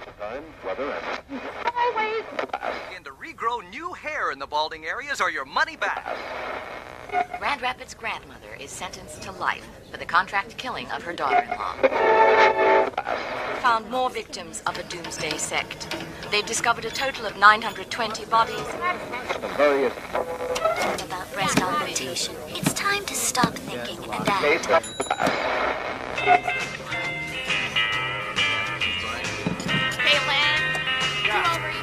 Time, weather, and Always. Begin to regrow new hair in the balding areas or your money back. Grand Rapids' grandmother is sentenced to life for the contract killing of her daughter-in-law. Found more victims of a doomsday sect. They've discovered a total of 920 bodies. various About breast augmentation. It's time to stop thinking and act. Caitlin, come over here.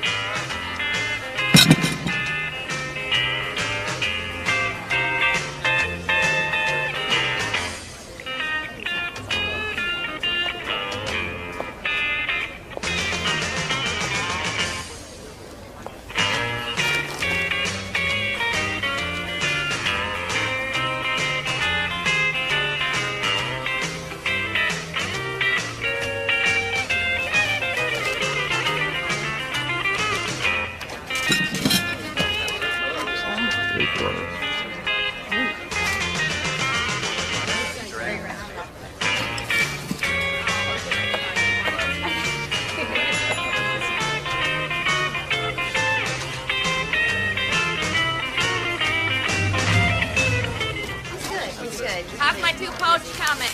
Half my 2 poach coming.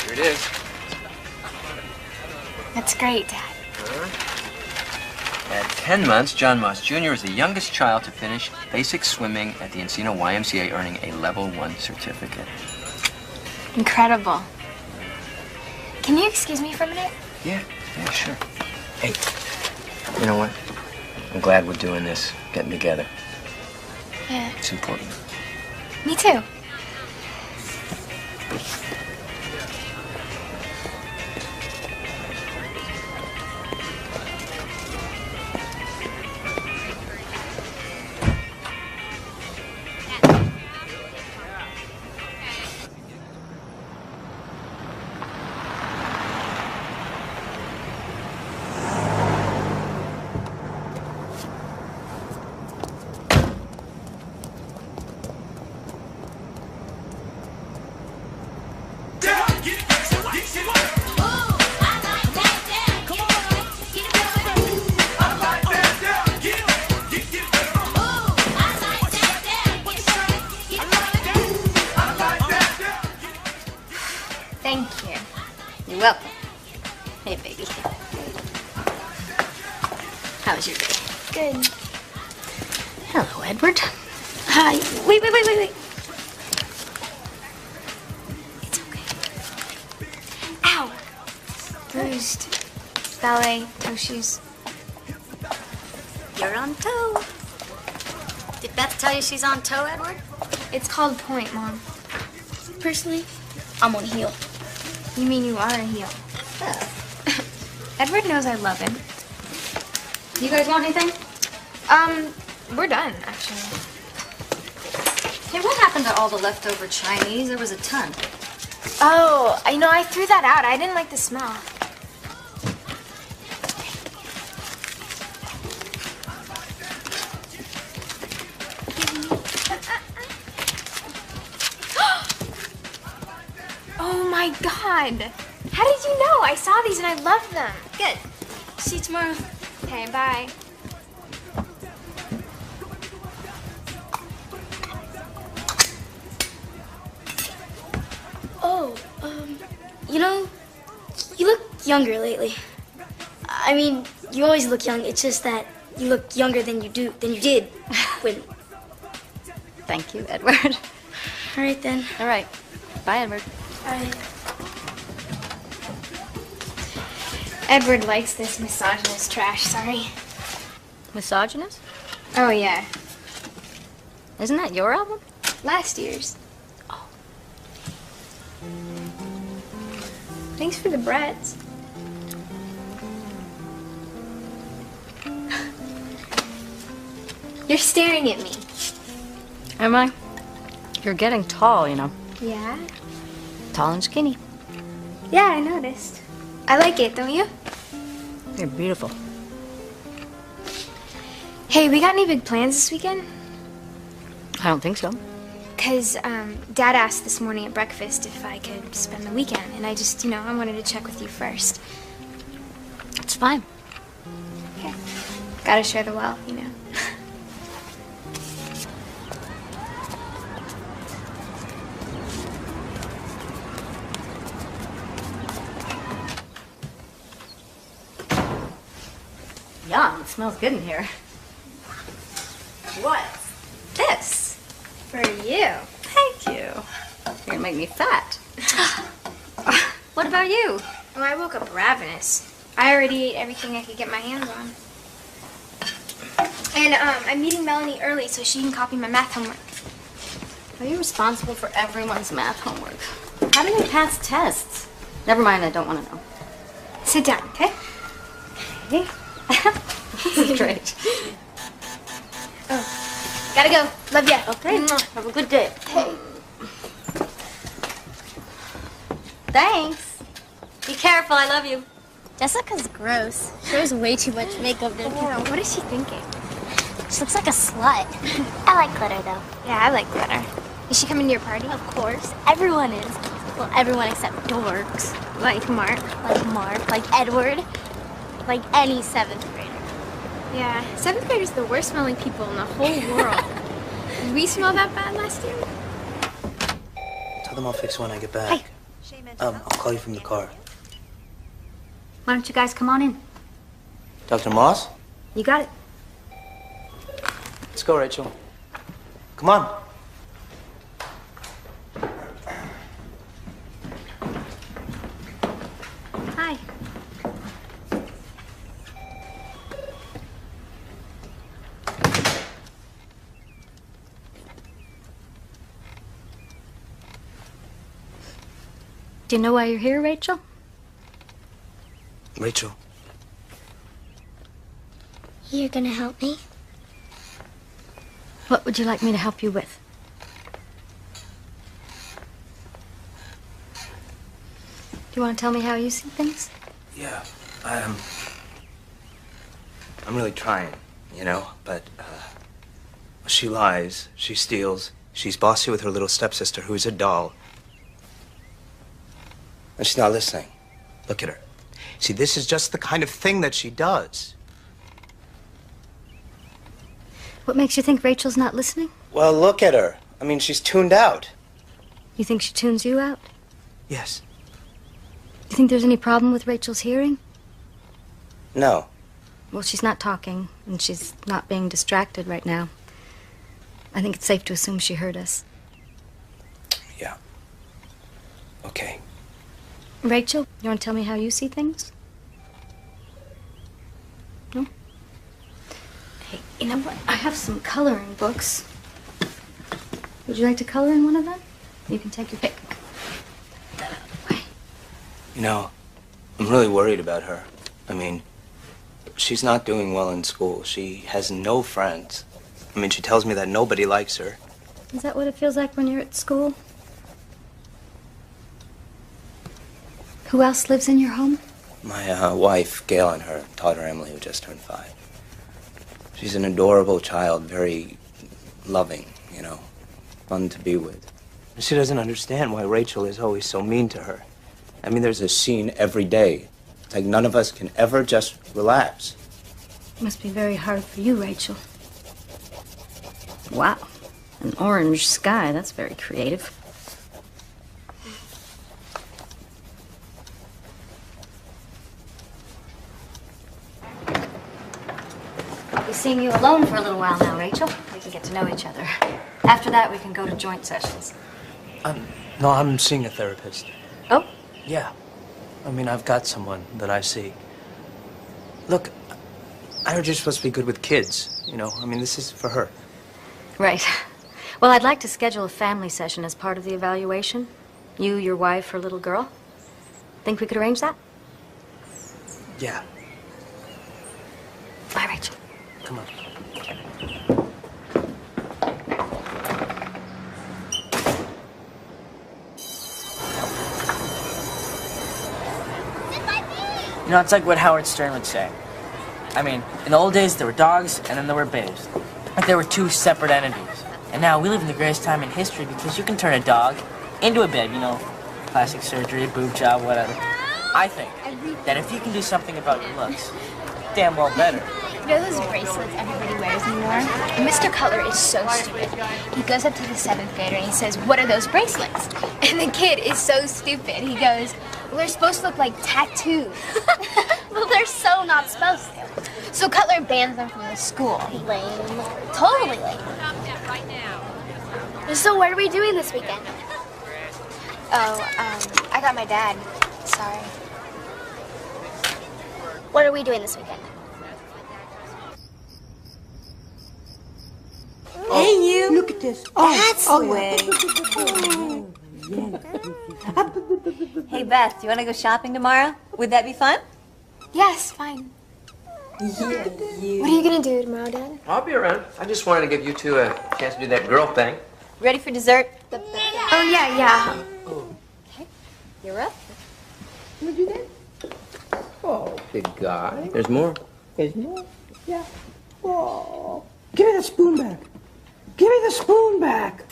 Here it is. That's great, Dad. At 10 months, John Moss Jr. is the youngest child to finish basic swimming at the Encino YMCA, earning a Level 1 certificate. Incredible. Can you excuse me for a minute? Yeah, sure. Hey, you know what? I'm glad we're doing this, getting together. Yeah. It's important. Me too. Thank you. You're welcome. Hey, baby. How was your day? Good. Hello, Edward. Hi. Wait. It's okay. Ow. Bruised. Ballet, toe shoes. You're on toe. Did Beth tell you she's on toe, Edward? It's called point, Mom. Personally, I'm on heel. You mean you are a heel? Oh. Edward knows I love him. You guys want anything? We're done, actually. Hey, what happened to all the leftover Chinese? There was a ton. Oh, I threw that out. I didn't like the smell. Oh my God. How did you know? I saw these and I love them. Good. See you tomorrow. Okay, bye. Oh, you look younger lately. I mean, you always look young. It's just that you look younger than you did when. Thank you, Edward. All right then. All right. Bye, Edward. Bye. Edward likes this misogynist trash, sorry. Misogynist? Oh, yeah. Isn't that your album? Last year's. Thanks for the breads. You're staring at me. Am I? You're getting tall, you know. Yeah? Tall and skinny. Yeah, I noticed. I like it, don't you? You're beautiful. Hey, we got any big plans this weekend? I don't think so. Because Dad asked this morning at breakfast if I could spend the weekend, and I just, I wanted to check with you first. It's fine. Okay. Gotta share the wealth, Yum, it smells good in here. What's this? For you. Thank you. You're gonna make me fat. What about you? Oh, I woke up ravenous. I already ate everything I could get my hands on. And I'm meeting Melanie early so she can copy my math homework. Are you responsible for everyone's math homework? How do they pass tests? Never mind, I don't want to know. Sit down, okay? Okay. This is great. Oh, gotta go. Love ya. Okay. Have a good day. Hey. Thanks. Be careful. I love you. Jessica's gross. She wears way too much makeup. Yeah, what is she thinking? She looks like a slut. I like glitter, though. Yeah, I like glitter. Is she coming to your party? Of course. Everyone is. Well, everyone except dorks. Like Mark. Like Mark. Like Edward. Like any 7th grader. Yeah, 7th graders are the worst smelling people in the whole world. Did we smell that bad last year? Tell them I'll fix when I get back. Hey. I'll call you from the car. Why don't you guys come on in? Dr. Moss? You got it. Let's go, Rachel. Come on. Hi. Do you know why you're here, Rachel? Rachel. You're gonna help me? What would you like me to help you with? Do you want to tell me how you see things? Yeah, I'm really trying, but she lies, she steals, she's bossy with her little stepsister who's a doll. And she's not listening. Look at her. See, this is just the kind of thing that she does. What makes you think Rachel's not listening? Well, look at her. I mean, she's tuned out. You think she tunes you out? Yes. You think there's any problem with Rachel's hearing? No. Well, she's not talking, and she's not being distracted right now. I think it's safe to assume she heard us. Yeah. Okay. Rachel, you want to tell me how you see things? No? Hey, you know what? I have some coloring books. Would you like to color in one of them? You can take your pick. I'm really worried about her. I mean, she's not doing well in school. She has no friends. I mean, she tells me that nobody likes her. Is that what it feels like when you're at school? Who else lives in your home? My wife, Gail, and her daughter, Emily, who just turned 5. She's an adorable child, very loving, fun to be with. She doesn't understand why Rachel is always so mean to her. I mean, there's a scene every day. It's like none of us can ever just relax. It must be very hard for you, Rachel. Wow. An orange sky. That's very creative. I'll be seeing you alone for a little while now, Rachel. We can get to know each other. After that, we can go to joint sessions. No, I'm seeing a therapist. Oh? Yeah. I mean, I've got someone that I see. Look, I heard you're supposed to be good with kids, I mean, this is for her. Right. Well, I'd like to schedule a family session as part of the evaluation. You, your wife, her little girl. Think we could arrange that? Yeah. Bye, Rachel. Come on. It's like what Howard Stern would say. I mean, in the old days, there were dogs, and then there were babes. Like they were two separate entities. And now we live in the greatest time in history because you can turn a dog into a bed, you know, plastic surgery, boob job, whatever. I think that if you can do something about your looks, damn well better. You know those bracelets everybody wears anymore? Mr. Cutler is so stupid. He goes up to the 7th grader and he says, "What are those bracelets?" And the kid is so stupid. He goes, "Well, they're supposed to look like tattoos." Well, they're so not supposed to. So Cutler bans them from the school. Lame. Totally lame. So what are we doing this weekend? Oh, I got my dad. Sorry. What are we doing this weekend? Hey, you! Look at this. That's the way. Hey, Beth, do you want to go shopping tomorrow? Would that be fun? Yes, fine. Yeah. What are you gonna do tomorrow, Dad? I'll be around. I just wanted to give you two a chance to do that girl thing. Ready for dessert? Oh, yeah. Okay, you're up. Wanna do that? Oh, big guy. There's more. There's more? Yeah. Oh. Give me the spoon back. Give me the spoon back.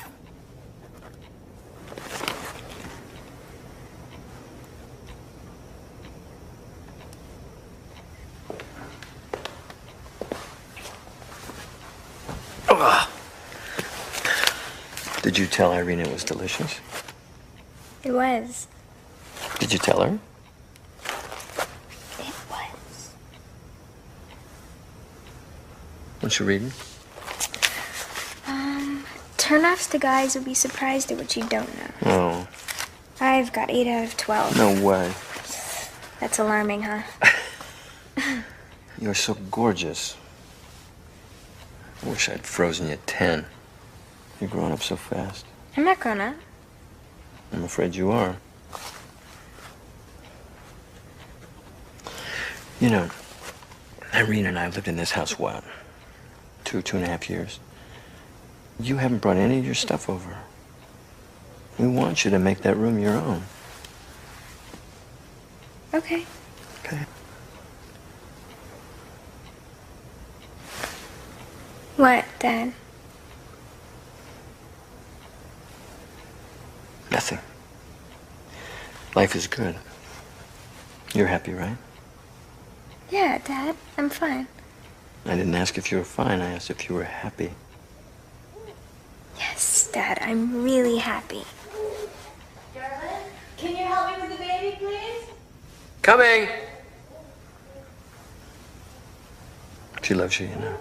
Ugh. Did you tell Irene it was delicious? It was. Did you tell her? It was. What's she reading? Turn-offs to guys will be surprised at what you don't know. Oh. I've got 8 out of 12. No way. That's alarming, huh? You're so gorgeous. I wish I'd frozen you at 10. You're growing up so fast. I'm not grown up. I'm afraid you are. You know, Irene and I lived in this house, what? 2.5 years. You haven't brought any of your stuff over. We want you to make that room your own. Okay. Okay. What, Dad? Nothing. Life is good. You're happy, right? Yeah, Dad. I'm fine. I didn't ask if you were fine. I asked if you were happy. Yes, Dad. I'm really happy. Darling, can you help me with the baby, please? Coming! She loves you, you know.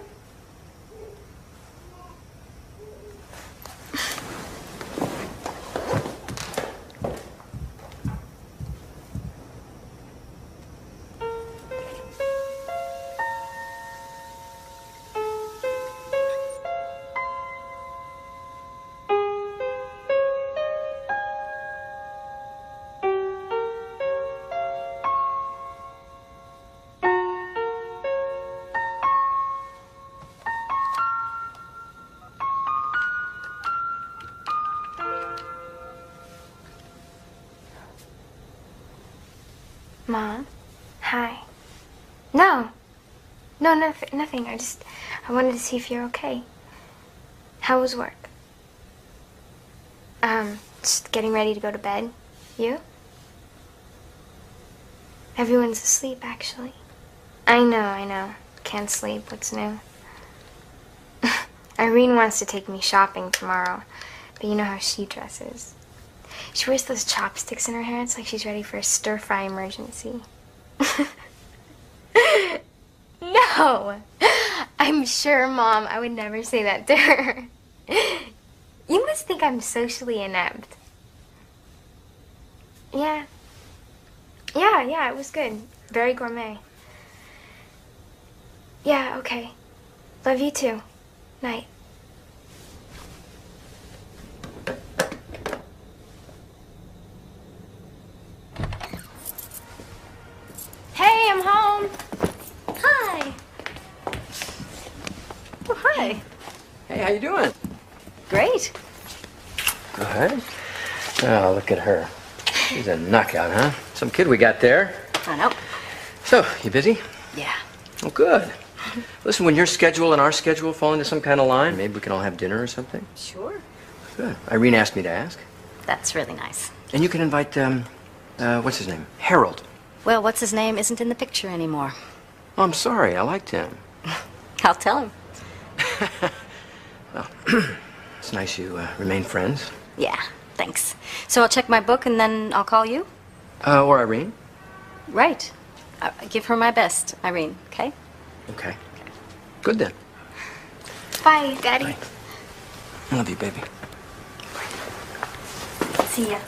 Mom? Hi. No, nothing. I wanted to see if you're okay. How was work? Just getting ready to go to bed. You? Everyone's asleep, actually. I know. Can't sleep. What's new? Irene wants to take me shopping tomorrow, but you know how she dresses. She wears those chopsticks in her hair. It's like she's ready for a stir-fry emergency. No! I'm sure, Mom, I would never say that to her. You must think I'm socially inept. Yeah, it was good. Very gourmet. Yeah, okay. Love you too. Night. Hey, I'm home. Hi. Oh, hi. Hey, how you doing? Great. Good. Oh, look at her. She's a knockout, huh? Some kid we got there. I know. So, you busy? Yeah. Oh, good. Listen, when your schedule and our schedule fall into some kind of line, maybe we can all have dinner or something. Sure. Good. Irene asked me to ask. That's really nice. And you can invite, what's his name? Harold. Well, what's his name isn't in the picture anymore. Oh, I'm sorry. I liked him. I'll tell him. Well, it's nice you remain friends. Yeah, thanks. So I'll check my book and then I'll call you? Or Irene. Right. Give her my best, Irene, okay? Okay. Good then. Bye, Daddy. Bye. I love you, baby. See ya.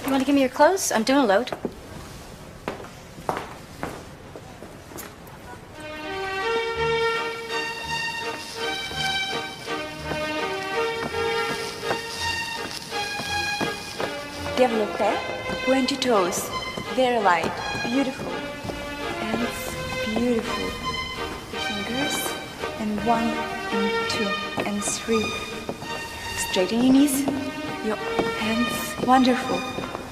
You want to give me your clothes? I'm doing a load. Développé, point to toes, very light, beautiful, and beautiful. The fingers, and 1, and 2, and 3. Straighten your knees, your hands, wonderful,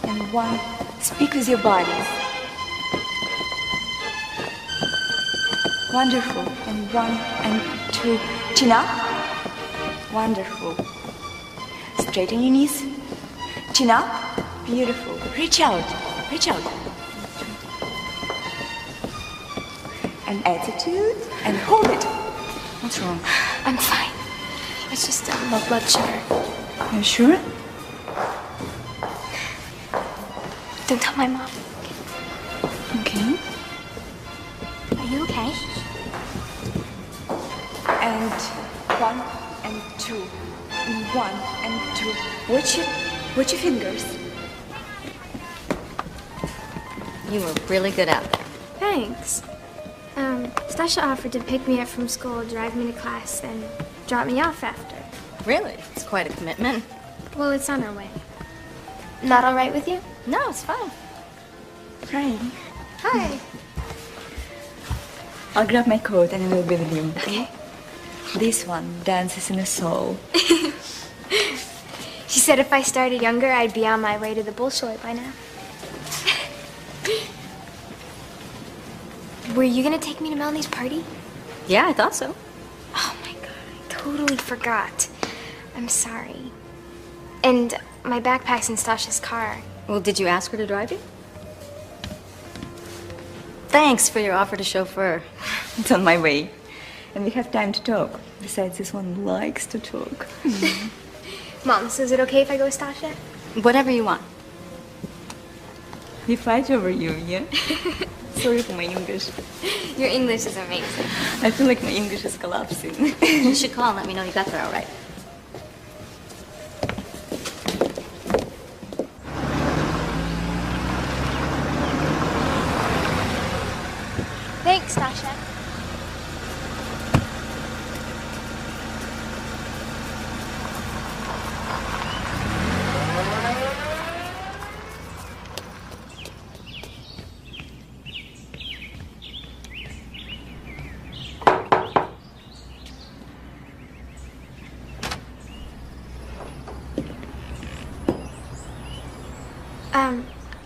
and 1. Speak with your bodies. Wonderful, and 1, and 2. Chin up, wonderful. Straighten your knees, chin up. Beautiful. Reach out. Reach out. And attitude. And hold it. What's wrong? I'm fine. It's just low blood sugar. Are you sure? Don't tell my mom. Okay. Are you okay? And 1, and 2. And 1, and 2. Watch your fingers. You were really good out there. Thanks. Stasha offered to pick me up from school, drive me to class, then drop me off after. Really? It's quite a commitment. Well, it's on our way. Not all right with you? No, it's fine. Frank. Hi. I'll grab my coat and I will be with you. Okay. This one dances in a soul. She said if I started younger, I'd be on my way to the Bolshoi by now. Were you gonna take me to Melanie's party? Yeah, I thought so. Oh my god, I totally forgot. I'm sorry. And my backpack's in Stasha's car. Well, did you ask her to drive you? Thanks for your offer to chauffeur. It's on my way. And we have time to talk. Besides, this one likes to talk. Mom, so is it okay if I go with Stasha? Whatever you want. We fight over you, yeah? Sorry for my English. Your English is amazing. I feel like my English is collapsing. You should call and let me know you got there all right. Thanks, Stasha.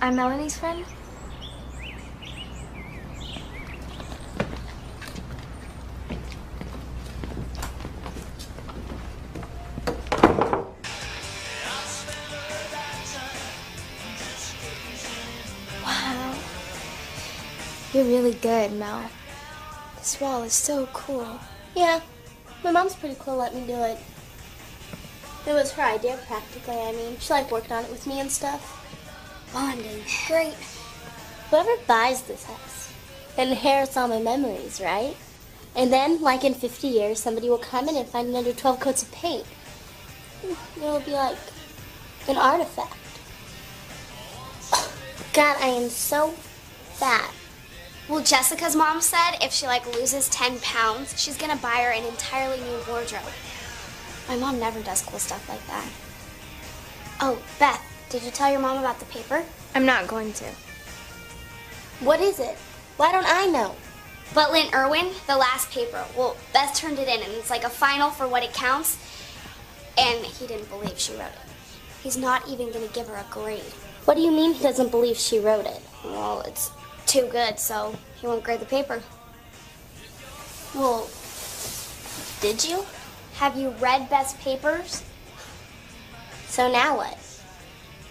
I'm Melanie's friend. Wow. You're really good, Mel. This wall is so cool. Yeah, my mom's pretty cool let me do it. It was her idea practically, I mean. She like worked on it with me and stuff. Bonding. Great. Whoever buys this house inherits all my memories, right? And then, like in 50 years, somebody will come in and find another 12 coats of paint. It'll be like an artifact. God, I am so fat. Well, Jessica's mom said if she loses 10 pounds, she's gonna buy her an entirely new wardrobe. My mom never does cool stuff like that. Oh, Beth, did you tell your mom about the paper? I'm not going to. What is it? Why don't I know? But Lynn Irwin, the last paper, well, Beth turned it in and it's like a final for what it counts. And he didn't believe she wrote it. He's not even gonna give her a grade. What do you mean he doesn't believe she wrote it? Well, it's too good, so he won't grade the paper. Well, did you? Have you read Beth's papers? So now what?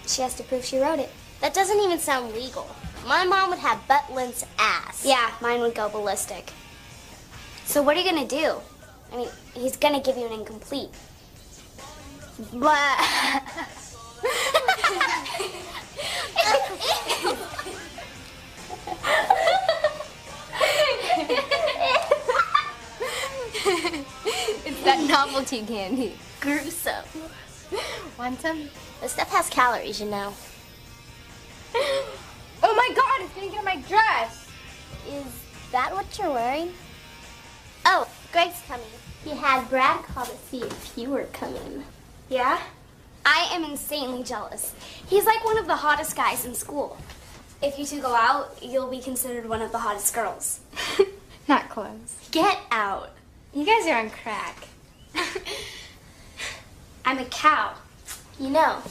She has to prove she wrote it. That doesn't even sound legal. My mom would have butt Lynn's ass. Yeah, mine would go ballistic. So what are you gonna do? I mean, he's gonna give you an incomplete. But... It's that novelty candy. Gruesome. Want some? This stuff has calories, you know. Oh my god, it's gonna get on my dress. Is that what you're wearing? Oh, Greg's coming. He had Brad call to see if you were coming. Yeah? I am insanely jealous. He's like one of the hottest guys in school. If you two go out, you'll be considered one of the hottest girls. Not close. Get out. You guys are on crack. I'm a cow. You know,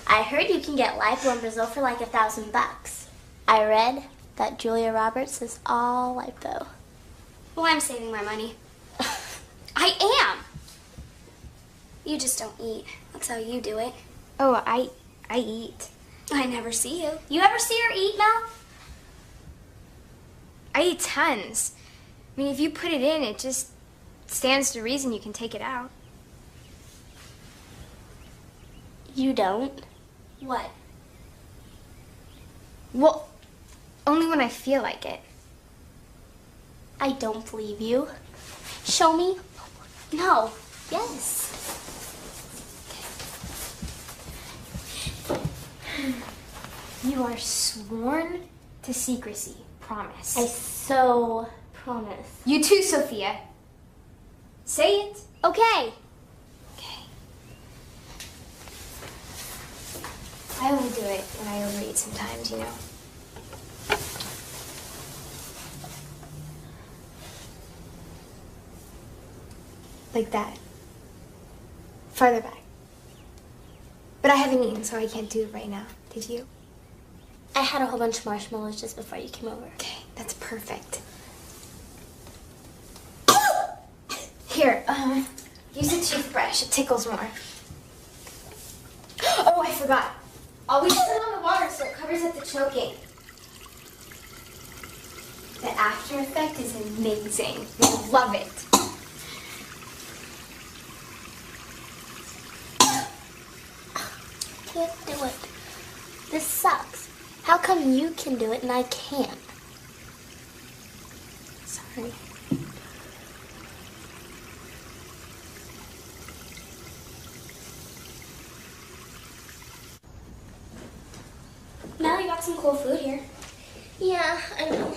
I heard you can get lipo in Brazil for like $1,000. I read that Julia Roberts is all lipo. Well, I'm saving my money. I am. You just don't eat. That's how you do it. Oh, I eat. I never see you. You ever see her eat, Mel? I eat tons. I mean, if you put it in, it just stands to reason you can take it out. You don't? What? Well, only when I feel like it. I don't believe you. Show me. No. Yes. You are sworn to secrecy. Promise. I so promise. You too, Sophia. Say it. Okay. Okay. I only do it when I overeat sometimes, you know. Like that. Farther back. But I haven't eaten, so I can't do it right now. Did you? I had a whole bunch of marshmallows just before you came over. Okay, that's perfect. Here, use a toothbrush. It tickles more. Oh, I forgot. Always turn on the water so it covers up the choking. The after effect is amazing. You'll love it. Can't do it. This sucks. How come you can do it and I can't? Sorry. Now you got some cool food here. Yeah, I know.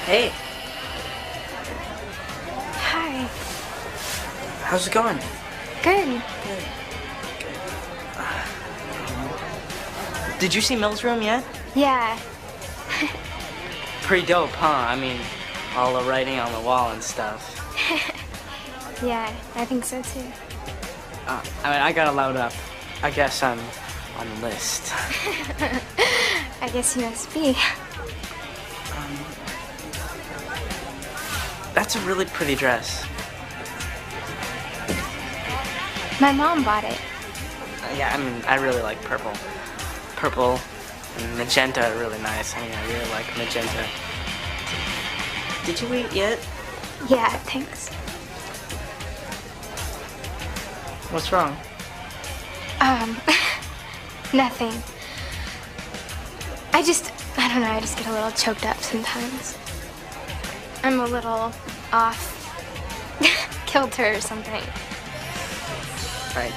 Hey, Hi. how's it going? Good. Did you see Mel's room yet? Yeah. Pretty dope, huh? I mean, all the writing on the wall and stuff. Yeah, I think so too. I mean, I got it loud up. I guess I'm on the list. I guess you must be. That's a really pretty dress. My mom bought it. Yeah, I mean, I really like purple. Purple and magenta are really nice. I mean, I really like magenta Did you eat yet? Yeah, thanks. What's wrong? Nothing. I don't know, I just get a little choked up sometimes. I'm a little off kilter or something. Right.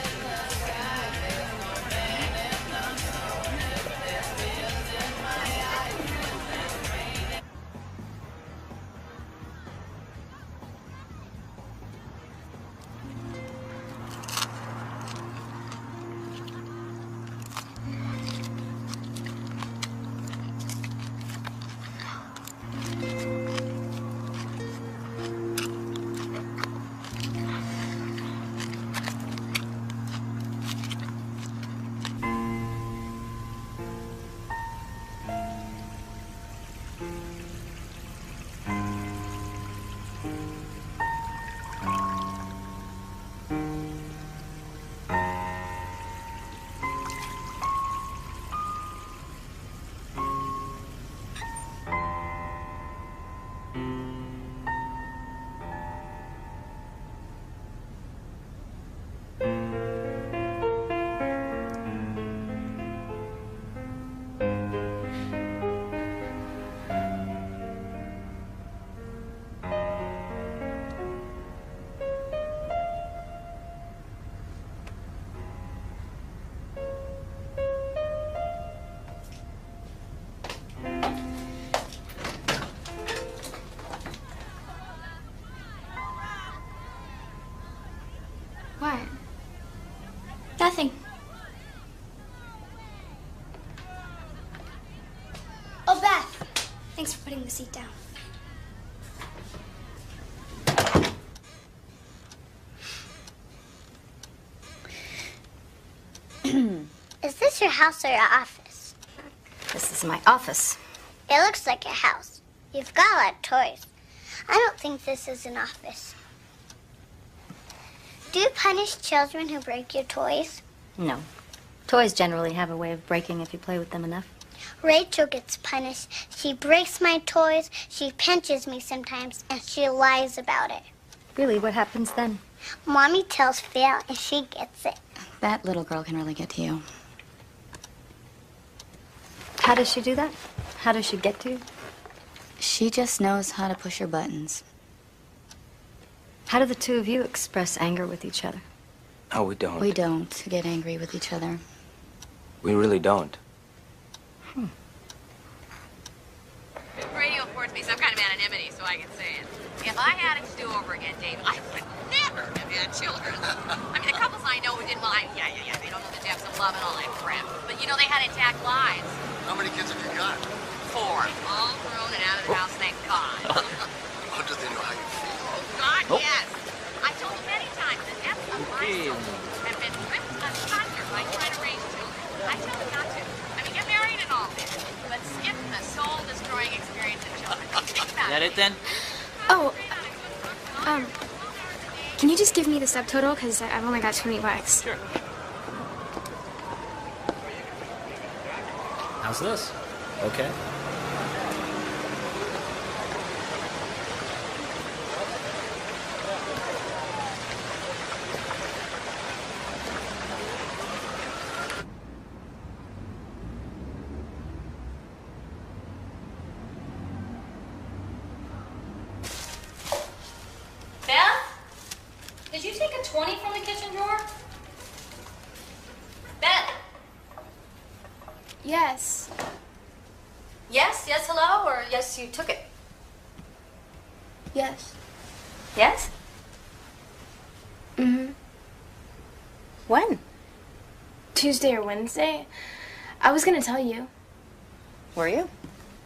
What? Nothing. Oh, Beth. Thanks for putting the seat down. Is this your house or your office? This is my office. It looks like a house. You've got a lot of toys. I don't think this is an office. Do you punish children who break your toys? No. Toys generally have a way of breaking if you play with them enough. Rachel gets punished. She breaks my toys, she pinches me sometimes, and she lies about it. Really, what happens then? Mommy tells Phil, and she gets it. That little girl can really get to you. How does she do that? How does she get to you? She just knows how to push her buttons. How do the two of you express anger with each other? Oh, we don't. We don't get angry with each other. We really don't. Radio affords me some kind of anonymity, so I can say it. If I had it to do over again, Dave, I would never have had children. I mean, the couples I know who didn't, well, yeah, they don't know the depths of love and all that crap. But, you know, they had intact lives. How many kids have you got? 4. All grown and out of the house, thank God. How do they know how you feel? Oh, God, yes. I told them many times the depths of my soul have been ripped asunder by trying to raise children. I tell them not to. I mean, get married and all this, but skip the soul-destroying experience of children. Think about Is that it then? Oh, can you just give me the subtotal? Because I've only got $20. Sure. How's this? Okay. Beth? Did you take a 20 from the kitchen drawer? Beth? Yes. Yes? Yes, hello? Or yes, you took it? Yes. Yes? Mm-hmm. When? Tuesday or Wednesday. I was gonna tell you. Were you?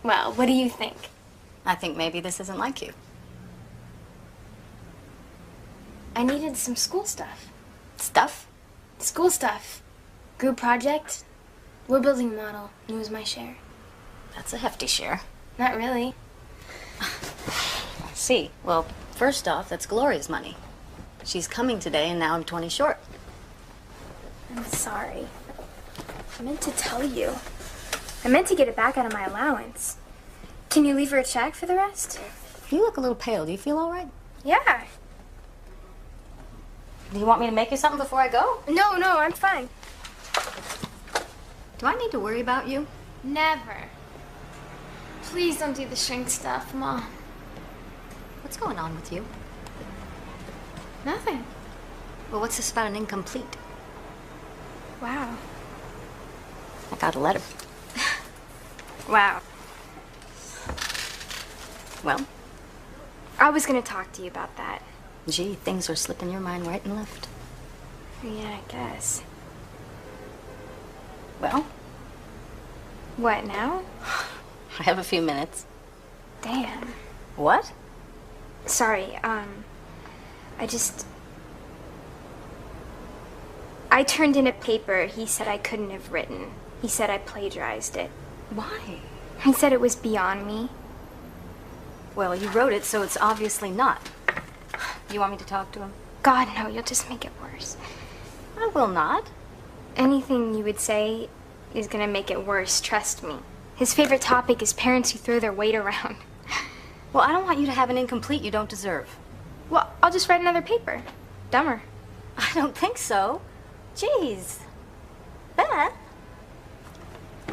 Well, what do you think? I think maybe this isn't like you. I needed some school stuff. Stuff? School stuff. Group project. We're building a model. It was my share. That's a hefty share. Not really. I see. Well, first off, that's Gloria's money. She's coming today, and now I'm 20 short. I'm sorry. I meant to tell you. I meant to get it back out of my allowance. Can you leave her a check for the rest? You look a little pale. Do you feel all right? Yeah. Do you want me to make you something before I go? No, I'm fine. Do I need to worry about you? Never. Please don't do the shrink stuff, Mom. What's going on with you? Nothing. Well, what's this about an incomplete? Wow. I got a letter. Wow. Well? I was gonna talk to you about that. Gee, things are slipping your mind right and left. Yeah, I guess. Well? What, now? I have a few minutes. Damn. What? Sorry, I turned in a paper he said I couldn't have written. He said I plagiarized it. Why? He said it was beyond me. Well, you wrote it, so it's obviously not. You want me to talk to him? God, no, you'll just make it worse. I will not. Anything you would say is gonna make it worse, trust me. His favorite topic is parents who throw their weight around. Well, I don't want you to have an incomplete you don't deserve. Well, I'll just write another paper. Dumber. I don't think so. Jeez. Beth,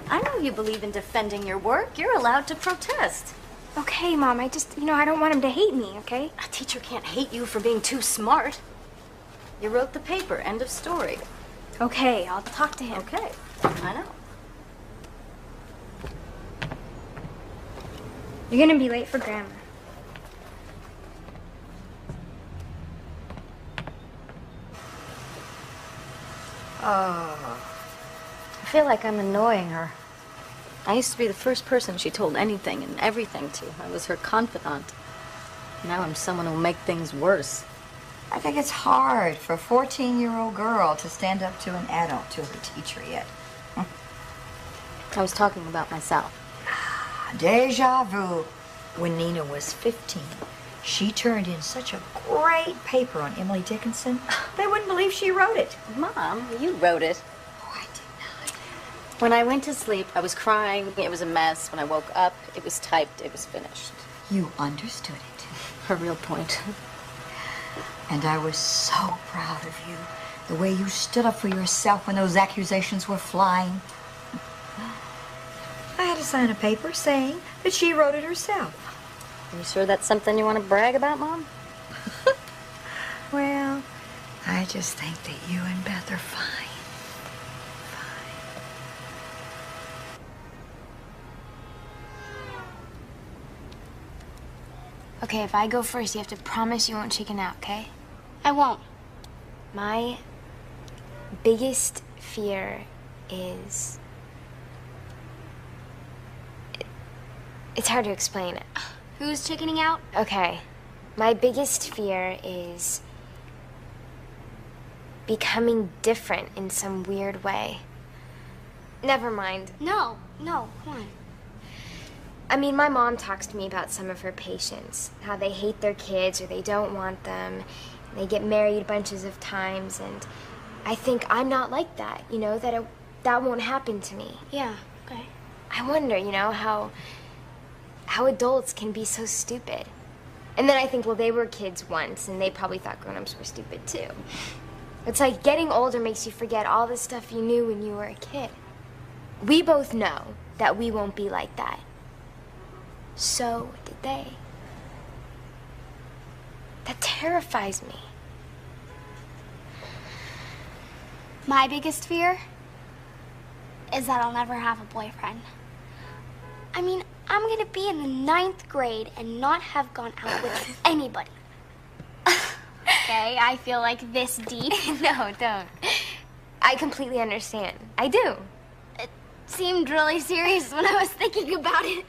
I know you believe in defending your work. You're allowed to protest. Okay, Mom, I don't want him to hate me, okay? A teacher can't hate you for being too smart. You wrote the paper, end of story. Okay, I'll talk to him. Okay, I know. You're gonna be late for grammar. Oh, I feel like I'm annoying her. I used to be the first person she told anything and everything to. I was her confidant. Now I'm someone who'll make things worse. I think it's hard for a 14-year-old girl to stand up to an adult, to her teacher yet. I was talking about myself. Deja vu. When Nina was 15, she turned in such a great paper on Emily Dickinson. They wouldn't believe she wrote it. Mom, you wrote it. Oh, I did not. When I went to sleep, I was crying. It was a mess. When I woke up, it was typed. It was finished. You understood it. Her real point. And I was so proud of you. The way you stood up for yourself when those accusations were flying. I had to sign a paper saying that she wrote it herself. Are you sure that's something you want to brag about, Mom? Well, I just think that you and Beth are fine. Okay, if I go first, you have to promise you won't chicken out, okay? I won't. My biggest fear is... It's hard to explain. Who's chickening out? Okay. My biggest fear is becoming different in some weird way. Never mind. No, come on. I mean, my mom talks to me about some of her patients, how they hate their kids or they don't want them. They get married bunches of times, and I think I'm not like that, you know, that won't happen to me. Yeah, okay. I wonder, you know, how adults can be so stupid. And then I think, well, they were kids once, and they probably thought grown-ups were stupid, too. It's like getting older makes you forget all the stuff you knew when you were a kid. We both know that we won't be like that. So did they. That terrifies me. My biggest fear is that I'll never have a boyfriend. I mean, I'm gonna be in the 9th grade and not have gone out with anybody. Okay, I feel like this deep. No, don't. I completely understand. I do. It seemed really serious when I was thinking about it.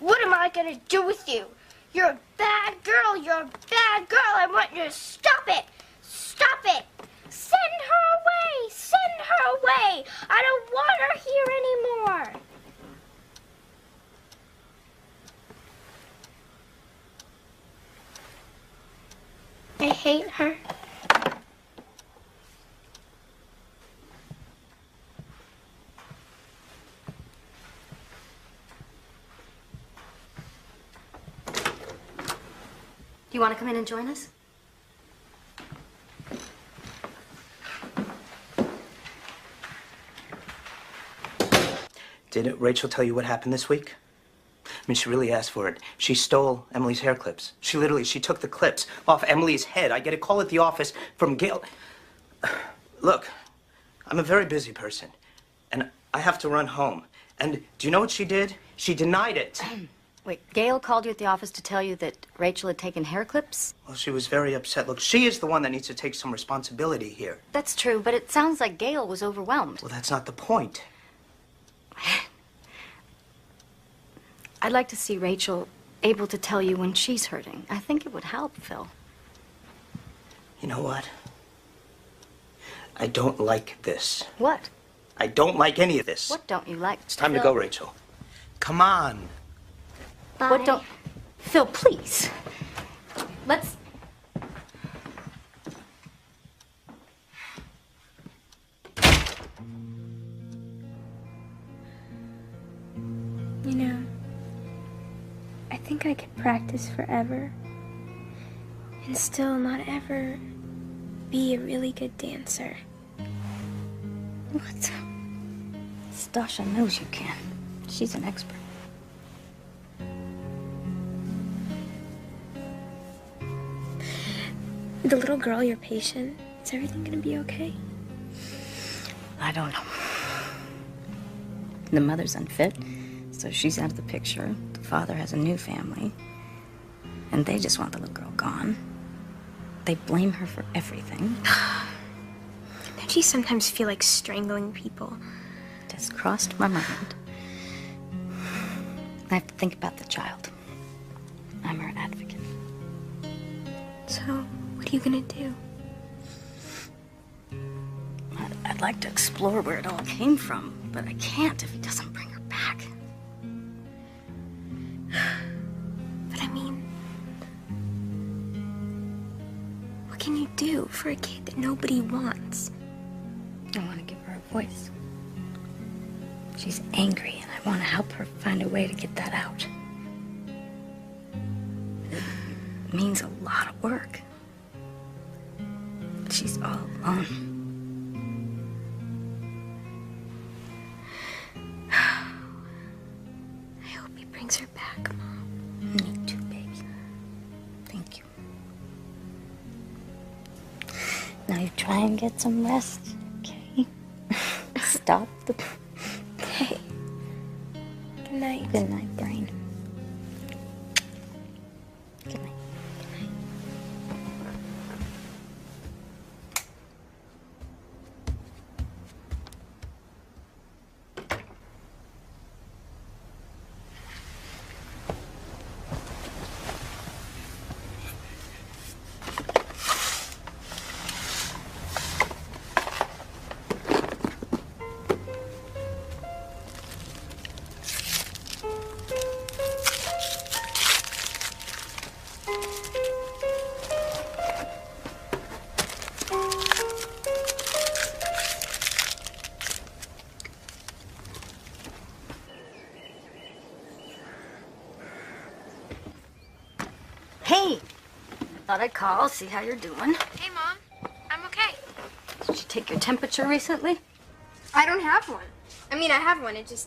What am I gonna do with you? You're a bad girl. You're a bad girl. I want you to stop it. Stop it. Send her away. Send her away. I don't want her here anymore. I hate her. you want to come in and join us? Did Rachel tell you what happened this week? I mean, she really asked for it. She stole Emily's hair clips. She took the clips off Emily's head. I get a call at the office from Gail. Look, I'm a very busy person, and I have to run home. And do you know what she did? She denied it. Wait, Gail called you at the office to tell you that Rachel had taken hair clips? Well, she was very upset. Look, she is the one that needs to take some responsibility here. That's true, but it sounds like Gail was overwhelmed. Well, that's not the point. I'd like to see Rachel able to tell you when she's hurting. I think it would help, Phil. You know what? I don't like this. What? I don't like any of this. What don't you like? It's time to go, Rachel. Come on. Bye. What don't... Phil, please. Let's... You know, I think I could practice forever and still not ever be a really good dancer. What? Stasha knows you can. She's an expert. The little girl, your patient, is everything gonna be okay? I don't know. The mother's unfit, so she's out of the picture. The father has a new family, and they just want the little girl gone. They blame her for everything. Don't you sometimes feel like strangling people? It has crossed my mind. I have to think about the child. I'm her advocate. So, what are you gonna do? I'd like to explore where it all came from, but I can't if he doesn't bring her back. But I mean, what can you do for a kid that nobody wants? I want to give her a voice. She's angry, and I want to help her find a way to get that out. It means a lot of work. But she's all alone. I hope he brings her back, Mom. Me too, baby. Thank you. Now you try and get some rest, okay? Stop the... Okay. Good night. Good night, brain. Good night. Hey! Thought I'd call, see how you're doing. Hey, Mom. I'm okay. Did you take your temperature recently? I don't have one. I mean, I have one. It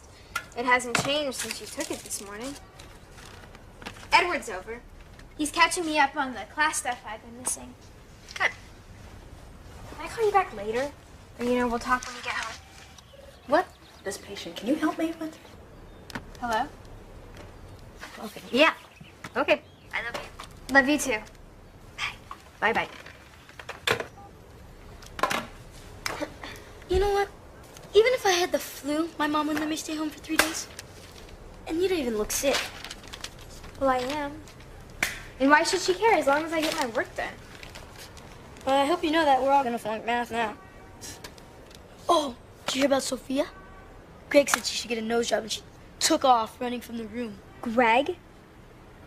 hasn't changed since you took it this morning. Edward's over. He's catching me up on the class stuff I've been missing. Good. Can I call you back later? Or, we'll talk when we get home. What? This patient, can you help me with? Hello? Okay. Yeah. Okay. I love you. Love you too. Bye-bye. You know what? Even if I had the flu, my mom would let me stay home for 3 days. And you don't even look sick. Well, I am. And why should she care as long as I get my work done? Well, I hope you know that we're all gonna flunk math now. Oh, did you hear about Sophia? Greg said she should get a nose job and she took off running from the room. Greg?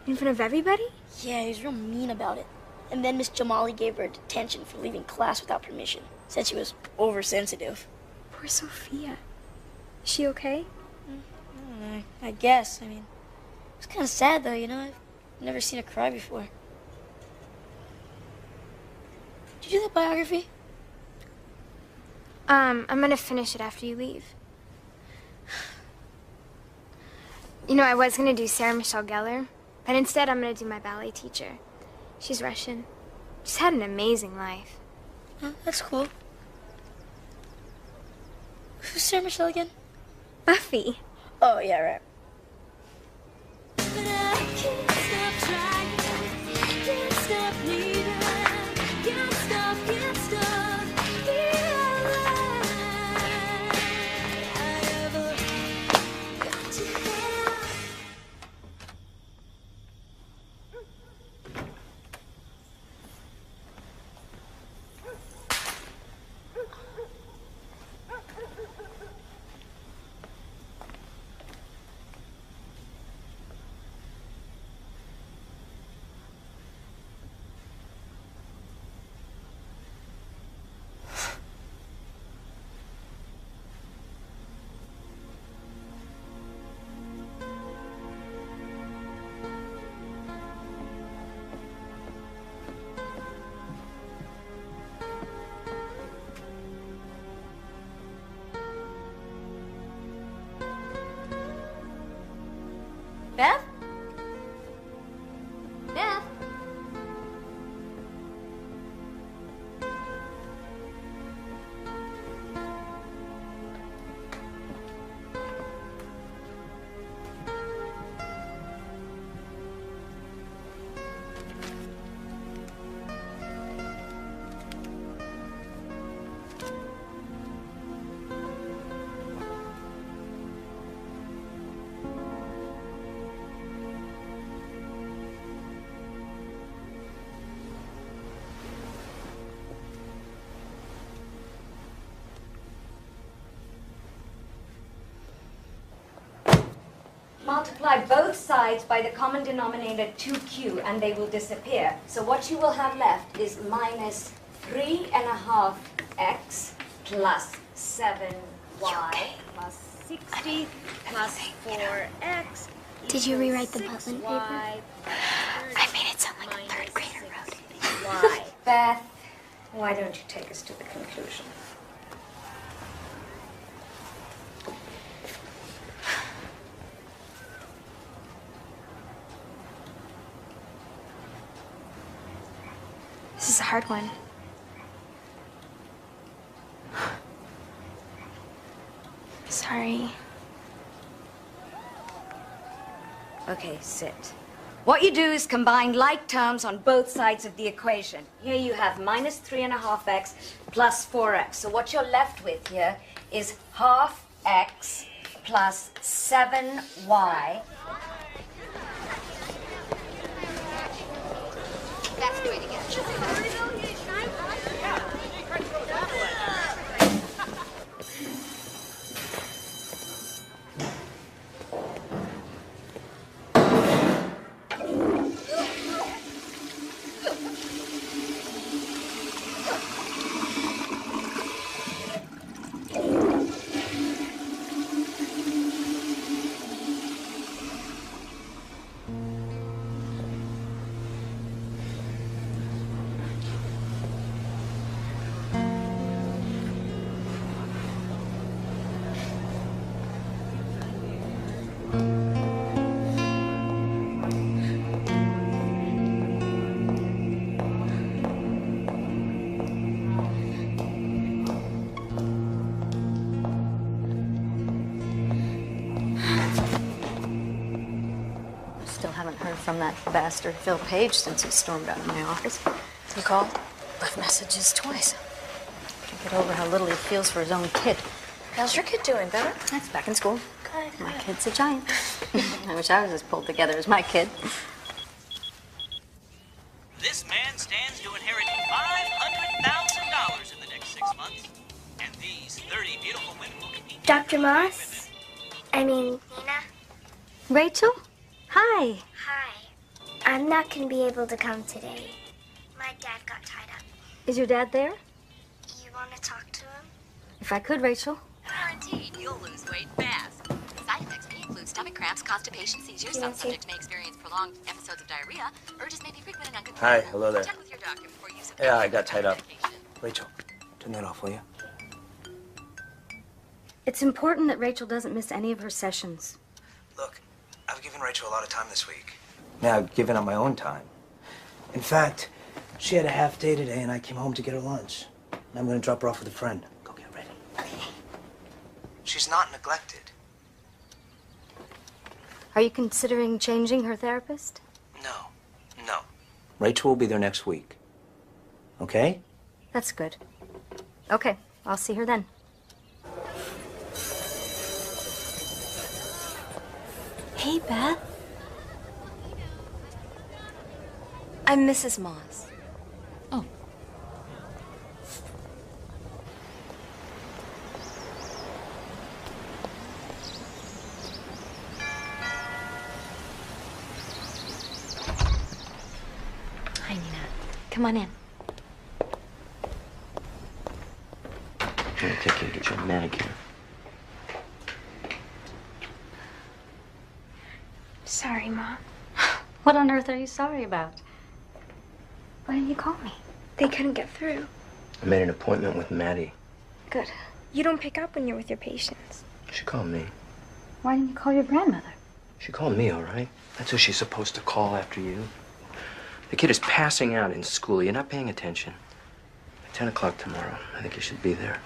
In front of everybody? Yeah, he was real mean about it. And then Miss Jamali gave her detention for leaving class without permission. Said she was oversensitive. Poor Sophia. Is she okay? I guess. I mean, it's kind of sad though, I've never seen her cry before. you do that biography? I'm gonna finish it after you leave. You know, I was gonna do Sarah Michelle Gellar, but instead I'm gonna do my ballet teacher. She's Russian. She's had an amazing life. Oh, that's cool. Who's Sarah Michelle again? Buffy. Oh, yeah, right. Beth? Beth? Multiply both sides by the common denominator 2q and they will disappear. So what you will have left is minus 3.5x plus 7y plus 60 plus 4x. Did you rewrite the Butland paper? I made it sound like a third grader wrote it. Y. Beth, why don't you take us to the conclusion? This is a hard one. Sorry. Okay, sit. What you do is combine like terms on both sides of the equation. Here you have minus 3.5x plus 4x. So what you're left with here is half x plus 7y. That's the way to get it. Still haven't heard from that bastard Phil Page since he stormed out of my office. He called, left messages twice. Can't get over how little he feels for his own kid. How's your kid doing? Better? That's back in school. Good. My kid's a giant. I wish I was as pulled together as my kid. This man stands to inherit $500,000 in the next 6 months. And these 30 beautiful women will compete. Dr. Moss? I mean, Nina? Rachel? Hi. Hi. I'm not going to be able to come today. My dad got tied up. Is your dad there? You want to talk to him? If I could, Rachel. Guaranteed, you'll lose weight fast. Side effects may include stomach cramps, constipation, seizures. Some subjects may experience prolonged episodes of diarrhea. Urges may be frequent and uncontrollable. Hi, hello there. Check with your doctor before use of Yeah, I got tied up. Rachel, turn that off, will you? It's important that Rachel doesn't miss any of her sessions. Look, I've given Rachel a lot of time this week. Now I've given up my own time. In fact, she had a half day today and I came home to get her lunch. And I'm gonna drop her off with a friend. Go get ready. She's not neglected. Are you considering changing her therapist? No. Rachel will be there next week. Okay? That's good. Okay, I'll see her then. Hey, Beth. I'm Mrs. Moss. Oh. Hi, Nina. Come on in. I'm gonna take you to get your manicure. Sorry, Mom. What on earth are you sorry about? Why didn't you call me? They couldn't get through. I made an appointment with Maddie. Good. You don't pick up when you're with your patients. She called me. Why didn't you call your grandmother? She called me, all right? That's who she's supposed to call after you. The kid is passing out in school. You're not paying attention. At 10 o'clock tomorrow. I think you should be there.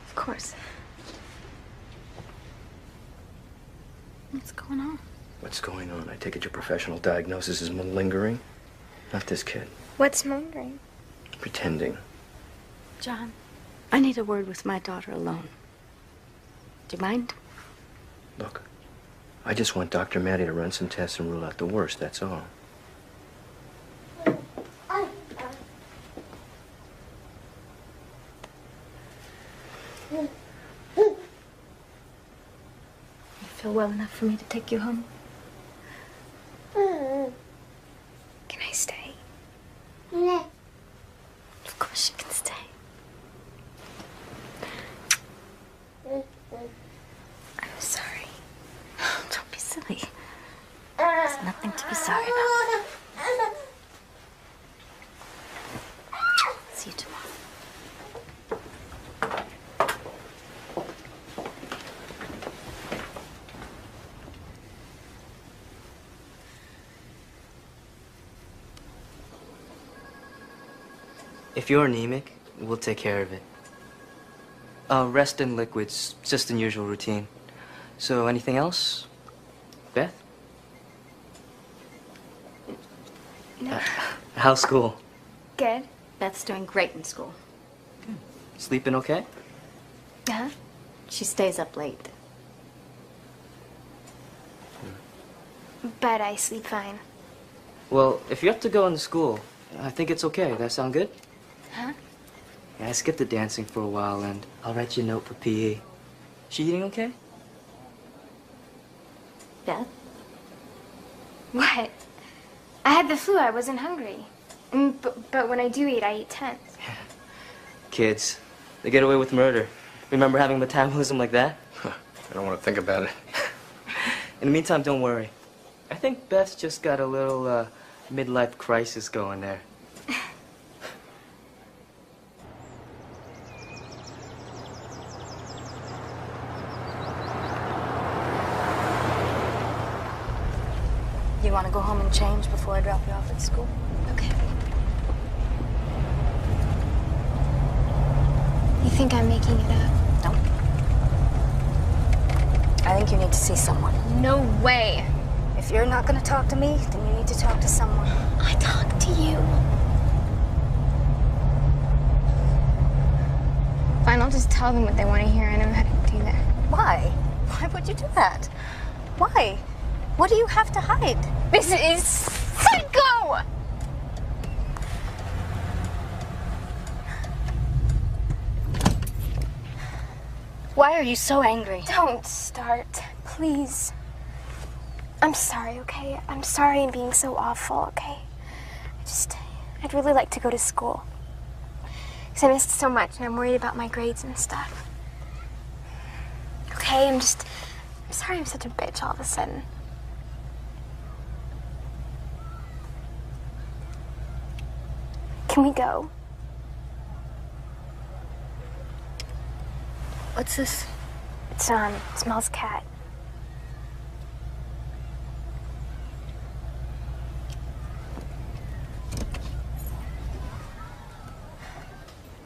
Of course. What's going on? What's going on? I take it your professional diagnosis is malingering? Not this kid. What's malingering? Pretending. John, I need a word with my daughter alone. Do you mind? Look, I just want Dr. Maddie to run some tests and rule out the worst, that's all. You feel well enough for me to take you home? Can I stay? Of course you can stay. I'm sorry. Don't be silly. There's nothing to be sorry about. See you tomorrow. If you're anemic, we'll take care of it. Rest and liquids, just the usual routine. So, anything else? Beth? No. How's school? Good. Beth's doing great in school. Sleeping okay? Uh-huh. She stays up late. But I sleep fine. Well, if you have to go into school, I think it's okay. That sound good? Huh? Yeah, I skipped the dancing for a while, and I'll write you a note for PE. She eating okay? Beth? What? I had the flu. I wasn't hungry. But when I do eat, I eat tons. Kids, they get away with murder. Remember having metabolism like that? I don't want to think about it. In the meantime, don't worry. I think Beth's just got a little midlife crisis going there. You want to go home and change before I drop you off at school? Okay. You think I'm making it up? No. I think you need to see someone. No way. If you're not going to talk to me, then you need to talk to someone. I talk to you. Fine, I'll just tell them what they want to hear. I know how to do that. Why? Why would you do that? Why? What do you have to hide? This is psycho! Why are you so angry? Don't start, please. I'm sorry, okay? I'm sorry I'm being so awful, okay? I'd really like to go to school. Because I missed so much and I'm worried about my grades and stuff. Okay, I'm sorry I'm such a bitch all of a sudden. Can we go? What's this? It's, Smells cat.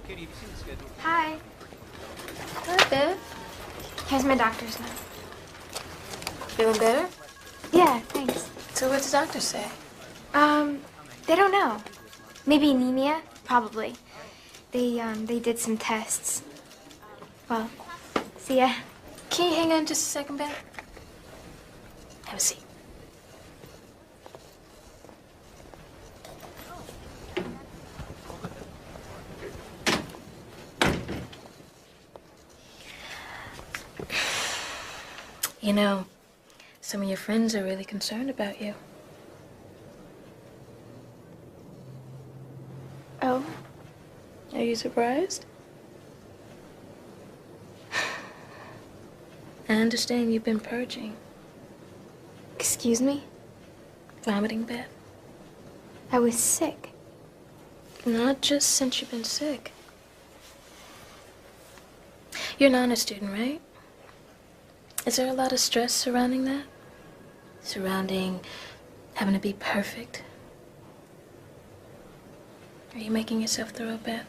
Katie, have you seen the schedule? Hi. Hello, Viv. Here's my doctor's note. Feeling better? Yeah, thanks. So what's the doctor say? They don't know. Maybe anemia? Probably. They did some tests. Well, see ya. Can you hang on just a second, Beth? Have a seat. You know, some of your friends are really concerned about you. Oh? Are you surprised? I understand you've been purging. Excuse me? Vomiting, Beth? I was sick. Not just since you've been sick. You're an honor student, right? Is there a lot of stress surrounding that? Surrounding having to be perfect? Are you making yourself throw up, Beth?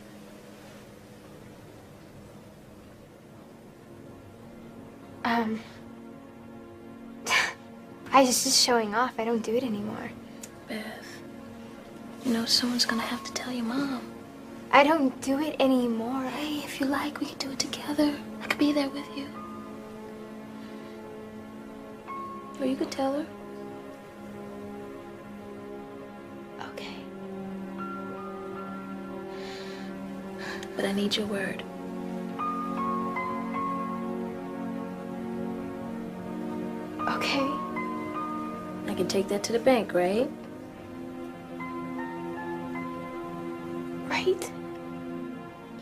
I was just showing off. I don't do it anymore. Beth, you know someone's gonna have to tell your mom. I don't do it anymore. Hey, if you like, we could do it together. I could be there with you. Or you could tell her. Okay. But I need your word. Okay. I can take that to the bank, right? Right?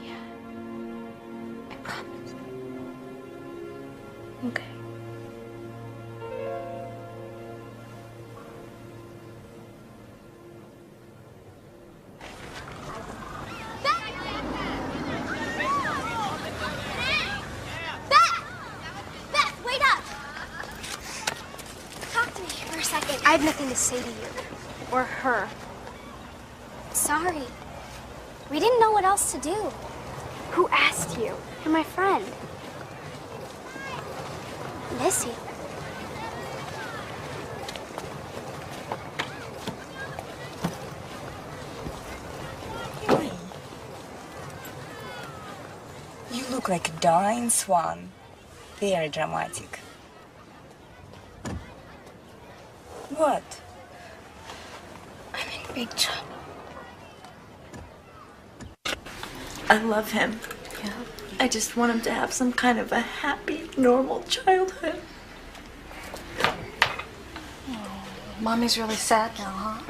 Yeah. I promise. Okay. Beth, wait up! Talk to me for a second. I have nothing to say to you. Or her. Sorry. We didn't know what else to do. Who asked you? You're my friend. Missy. You look like a dying swan. Very dramatic. What? I'm in big trouble. I love him. Yeah. I just want him to have some kind of a happy, normal childhood. Mommy's really sad now, huh?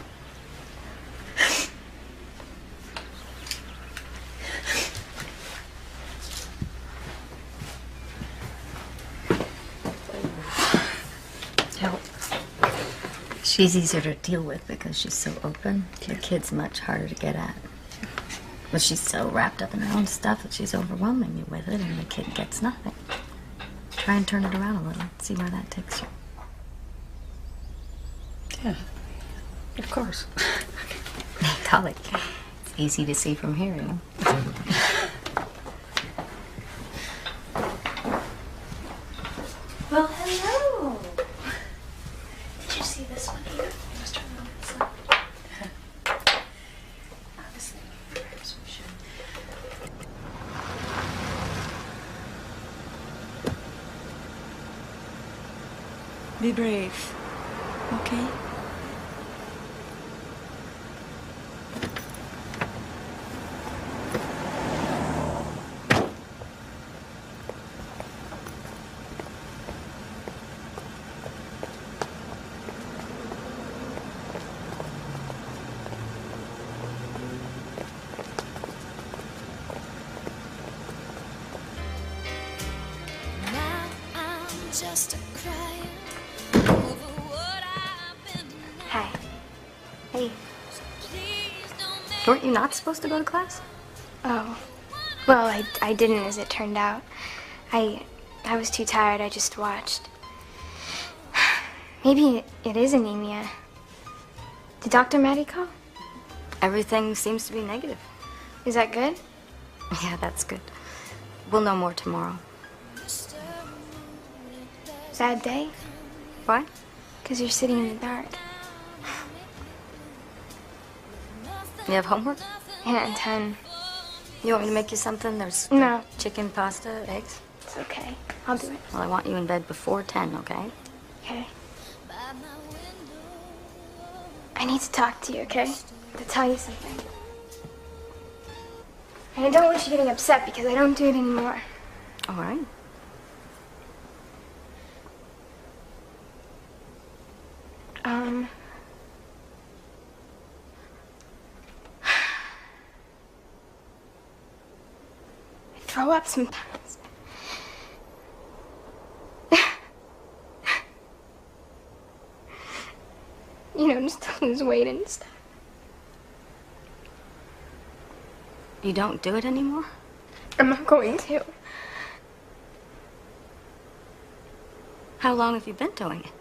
Help. She's easier to deal with because she's so open. The kid's much harder to get at. But she's so wrapped up in her own stuff that she's overwhelming you with it, and the kid gets nothing. Try and turn it around a little. See where that takes you. Yeah. Of course. Golly, it's easy to see from here, you know? Well, hello. Did you see this one here? You must turn it on its side. Obviously, perhaps we should. Be brave, okay? Now I'm Hi. Hey. Weren't you not supposed to go to class? Oh. Well, I didn't, as it turned out. I was too tired. I just watched. Maybe it is anemia. Did Dr. Maddie call? Everything seems to be negative. Is that good? Yeah, that's good. We'll know more tomorrow. Sad day? Why? Because you're sitting in the dark. You have homework? Yeah, and 10. You want me to make you something? There's No. chicken, pasta, eggs. It's okay. I'll do it. Well, I want you in bed before 10, okay? Okay. I need to talk to you, okay? To tell you something. And I don't want you getting upset because I don't do it anymore. All right. I throw up sometimes. You know, just to lose weight and stuff. You don't do it anymore? I'm not going to. How long have you been doing it?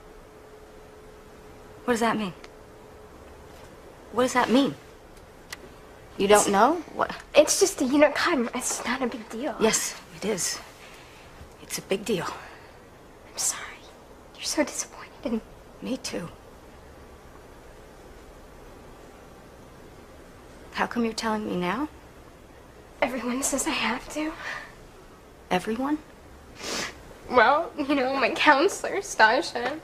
What does that mean? What does that mean? You don't know? What? It's just, God, it's not a big deal. Yes, it is. It's a big deal. I'm sorry. You're so disappointed in me. Me too. How come you're telling me now? Everyone says I have to. Everyone? Well, my counselor, Stasha.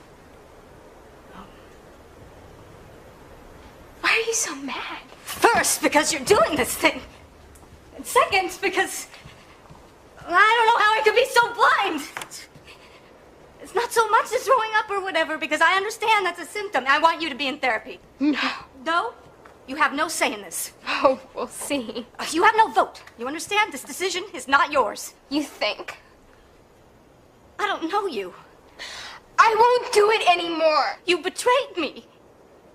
Why are you so mad? First, because you're doing this thing. And second, because I don't know how I could be so blind. It's not so much as throwing up or whatever, because I understand that's a symptom. I want you to be in therapy. No. No? You have no say in this. Oh, we'll see. You have no vote. You understand? This decision is not yours. You think? I don't know you. I won't do it anymore. You betrayed me.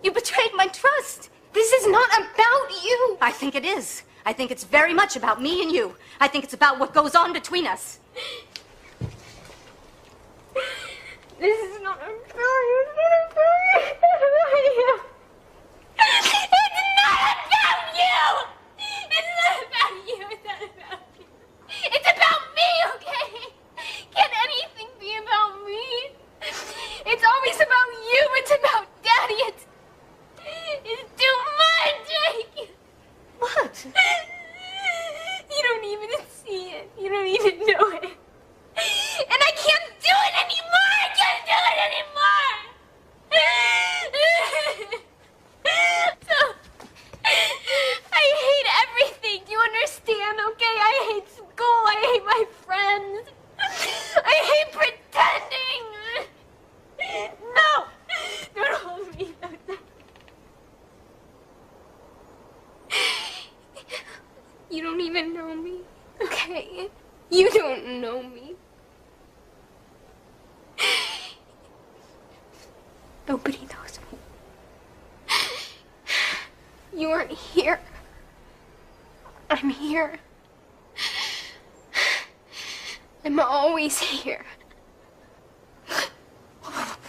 You betrayed my trust. This is not about you. I think it is. I think it's very much about me and you. I think it's about what goes on between us. This is not about you. It's not about you. It's not about you. It's not about you. It's not about you. It's about me, okay? Can anything be about me? It's always about you. It's about Daddy. It's too much. What? You don't even see it. You don't even know it. And I can't do it anymore. I can't do it anymore. So, I hate everything. Do you understand, okay? I hate school. I hate my friends. I hate pretending. No. Don't hold me. You don't even know me, okay? You don't know me. Nobody knows me. You aren't here. I'm here. I'm always here.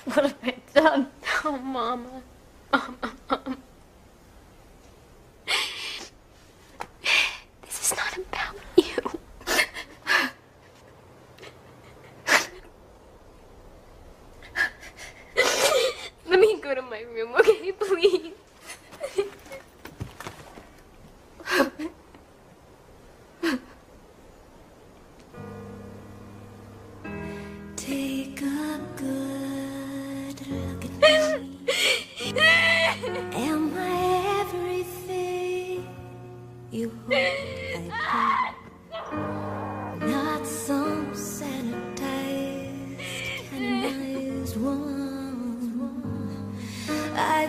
What have I done? Oh, Mama. Mama. This is not about you. Let me go to my room, okay, please? Take a good look at me. Am I everything you hope I be? Not some sanitized, canonized one. I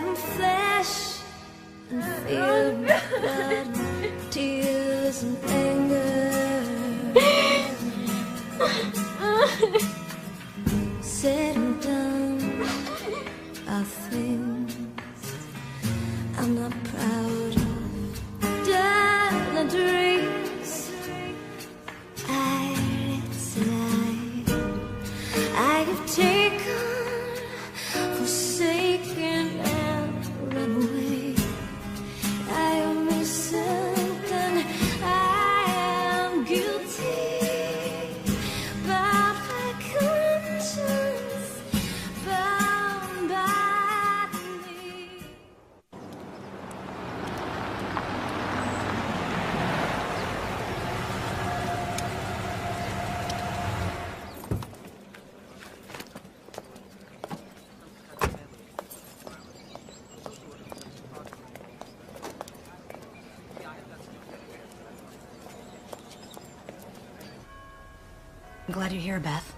I'm glad you're here, Beth.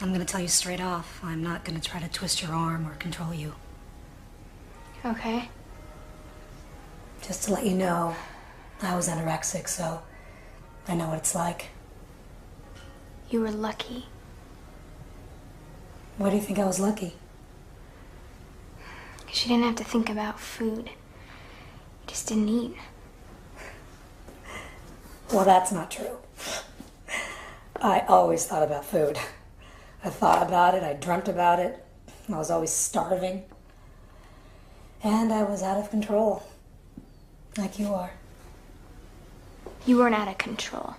I'm gonna tell you straight off, I'm not gonna try to twist your arm or control you. Okay. Just to let you know, I was anorexic, so I know what it's like. You were lucky. Why do you think I was lucky? Because you didn't have to think about food. You just didn't eat. Well, that's not true. I always thought about food. I thought about it, I dreamt about it. I was always starving. And I was out of control. Like you are. You weren't out of control.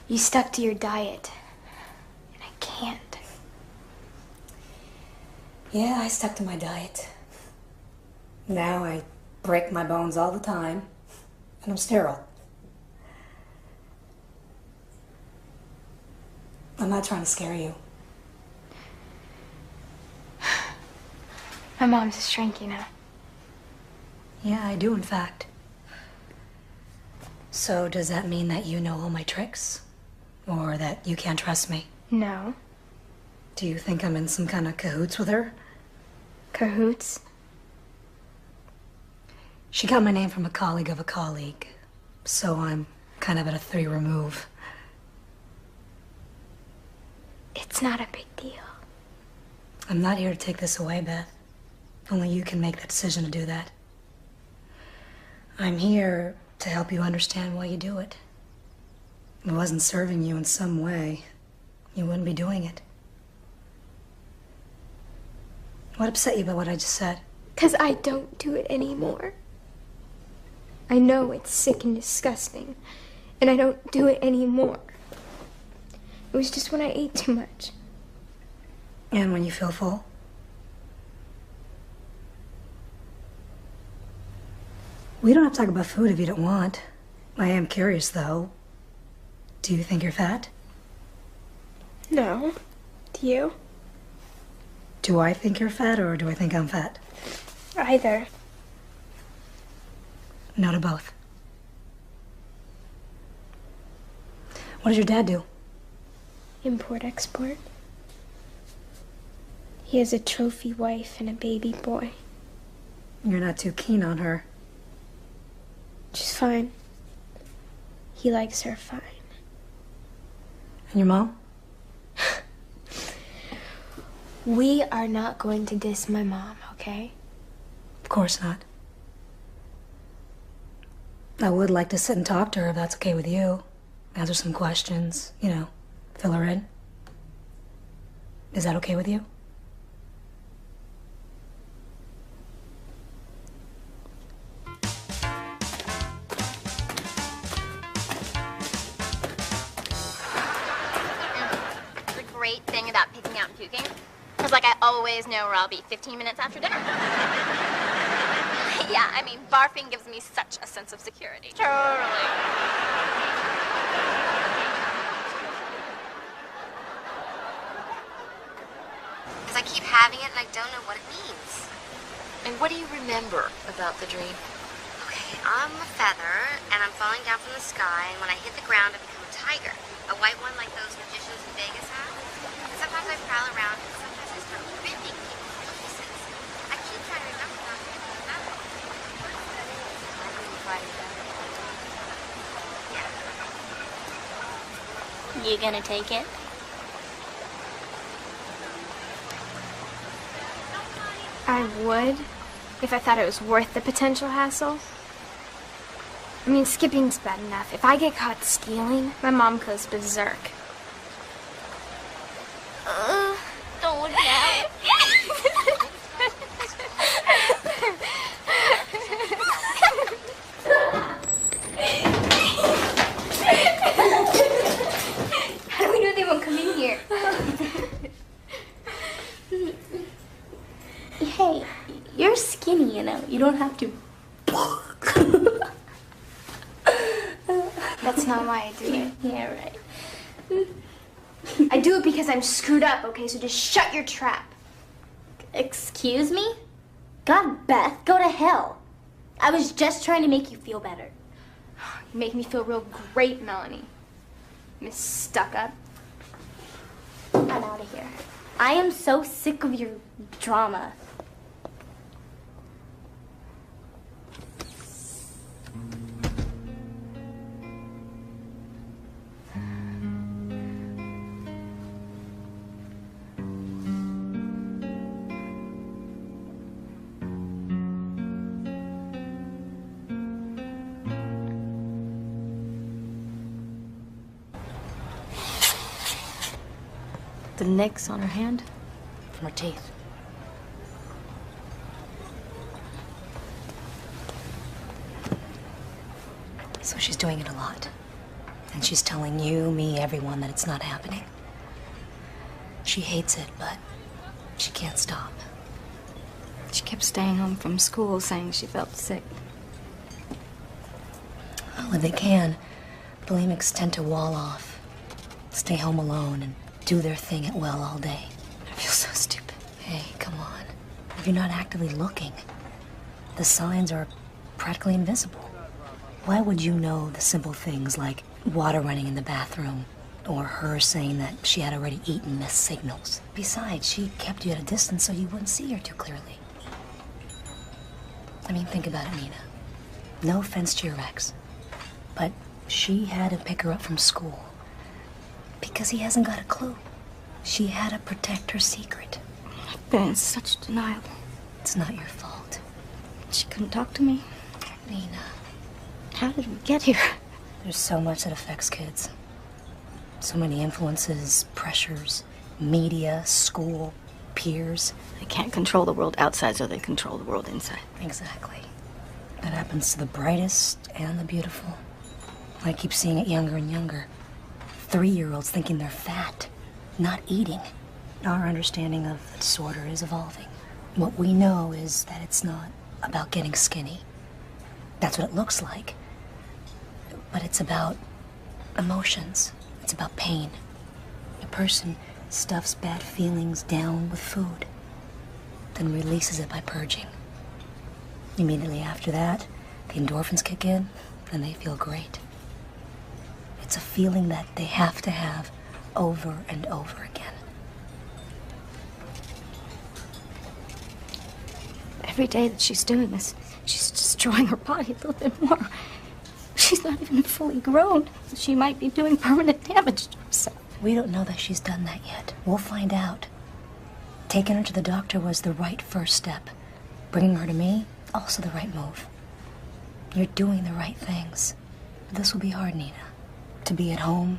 You stuck to your diet. And I can't. Yeah, I stuck to my diet. Now I break my bones all the time, and I'm sterile. I'm not trying to scare you. My mom's a shrink, you know. Yeah, I do, in fact. So does that mean that you know all my tricks? Or that you can't trust me? No. Do you think I'm in some kind of cahoots with her? Cahoots? She got my name from a colleague of a colleague, so I'm kind of at a 3 remove. It's not a big deal. I'm not here to take this away, Beth. Only you can make that decision to do that. I'm here to help you understand why you do it. If it wasn't serving you in some way, you wouldn't be doing it. What upset you about what I just said? 'Cause I don't do it anymore. I know it's sick and disgusting, and I don't do it anymore. It was just when I ate too much. And when you feel full? We don't have to talk about food if you don't want. I am curious, though. Do you think you're fat? No. Do you? Do I think you're fat, or do I think I'm fat? Either. No to both. What does your dad do? Import-export. He has a trophy wife and a baby boy. You're not too keen on her. She's fine. He likes her fine. And your mom? We are not going to diss my mom, okay? Of course not. I would like to sit and talk to her if that's okay with you. Answer some questions, you know, fill her in. Is that okay with you? The great thing about picking out and puking is, like, I always know where I'll be 15 minutes after dinner. Yeah, I mean, barfing gives me such a sense of security. Totally. Because I keep having it and I don't know what it means. And what do you remember about the dream? Okay, I'm a feather and I'm falling down from the sky, and when I hit the ground I become a tiger. A white one like those magicians in Vegas have. And sometimes I prowl around and sometimes I start ripping people to pieces. I keep trying to remember not to remember. Yeah. You gonna take it? I would, if I thought it was worth the potential hassle. I mean, skipping's bad enough. If I get caught stealing, my mom goes berserk. Don't now. How do we know they won't come in here? Hey, you're skinny, you know. You don't have to. That's not why I do it. Yeah, right. I do it because I'm screwed up, okay? So just shut your trap. Excuse me? God, Beth, go to hell. I was just trying to make you feel better. You make me feel real great, Melanie. Miss Stuck-Up. I'm out of here. I am so sick of your drama. The nicks on her hand from her teeth. So she's doing it a lot. And she's telling you, me, everyone that it's not happening. She hates it, but she can't stop. She kept staying home from school saying she felt sick. Well, if they can, bulimics tend to wall off, stay home alone, and do their thing at will all day. I feel so stupid. Hey, come on. If you're not actively looking, the signs are practically invisible. Why would you know the simple things like water running in the bathroom or her saying that she had already eaten missed signals? Besides, she kept you at a distance so you wouldn't see her too clearly. I mean, think about it, Nina. No offense to your ex, but she had to pick her up from school because he hasn't got a clue. She had to protect her secret. I've been in such denial. It's not your fault. She couldn't talk to me. Nina. How did we get here? There's so much that affects kids. So many influences, pressures, media, school, peers. They can't control the world outside, so they control the world inside. Exactly. That happens to the brightest and the beautiful. I keep seeing it younger and younger. 3-year-olds thinking they're fat, not eating. Our understanding of the disorder is evolving. What we know is that it's not about getting skinny. That's what it looks like. But it's about emotions. It's about pain. A person stuffs bad feelings down with food, then releases it by purging. Immediately after that, the endorphins kick in, and they feel great. It's a feeling that they have to have over and over again. Every day that she's doing this, she's destroying her body a little bit more. She's not even fully grown. She might be doing permanent damage to herself. We don't know that she's done that yet. We'll find out. Taking her to the doctor was the right first step. Bringing her to me, also the right move. You're doing the right things. But this will be hard, Nina. To be at home,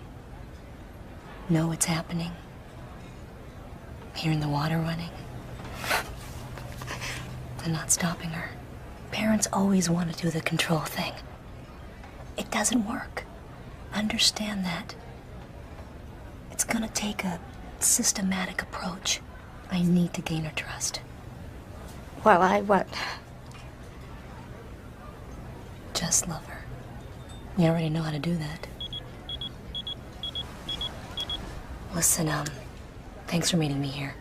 know what's happening, hearing the water running, and not stopping her. Parents always want to do the control thing. It doesn't work. Understand that. It's gonna take a systematic approach. I need to gain her trust. Well, I what? Just love her. You already know how to do that. Listen, thanks for meeting me here.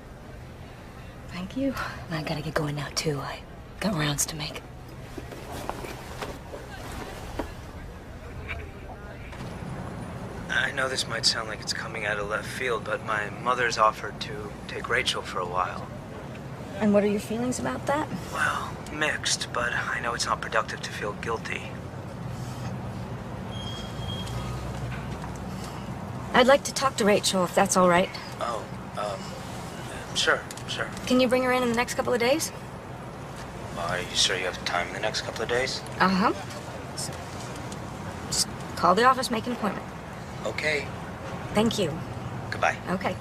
Thank you. I gotta get going now, too. I got rounds to make. I know this might sound like it's coming out of left field, but my mother's offered to take Rachel for a while. And what are your feelings about that? Well, mixed, but I know it's not productive to feel guilty. I'd like to talk to Rachel, if that's all right. Oh, sure. Can you bring her in the next couple of days? Are you sure you have time in the next couple of days? Uh-huh. Just call the office, make an appointment. Okay. Thank you. Goodbye. Okay.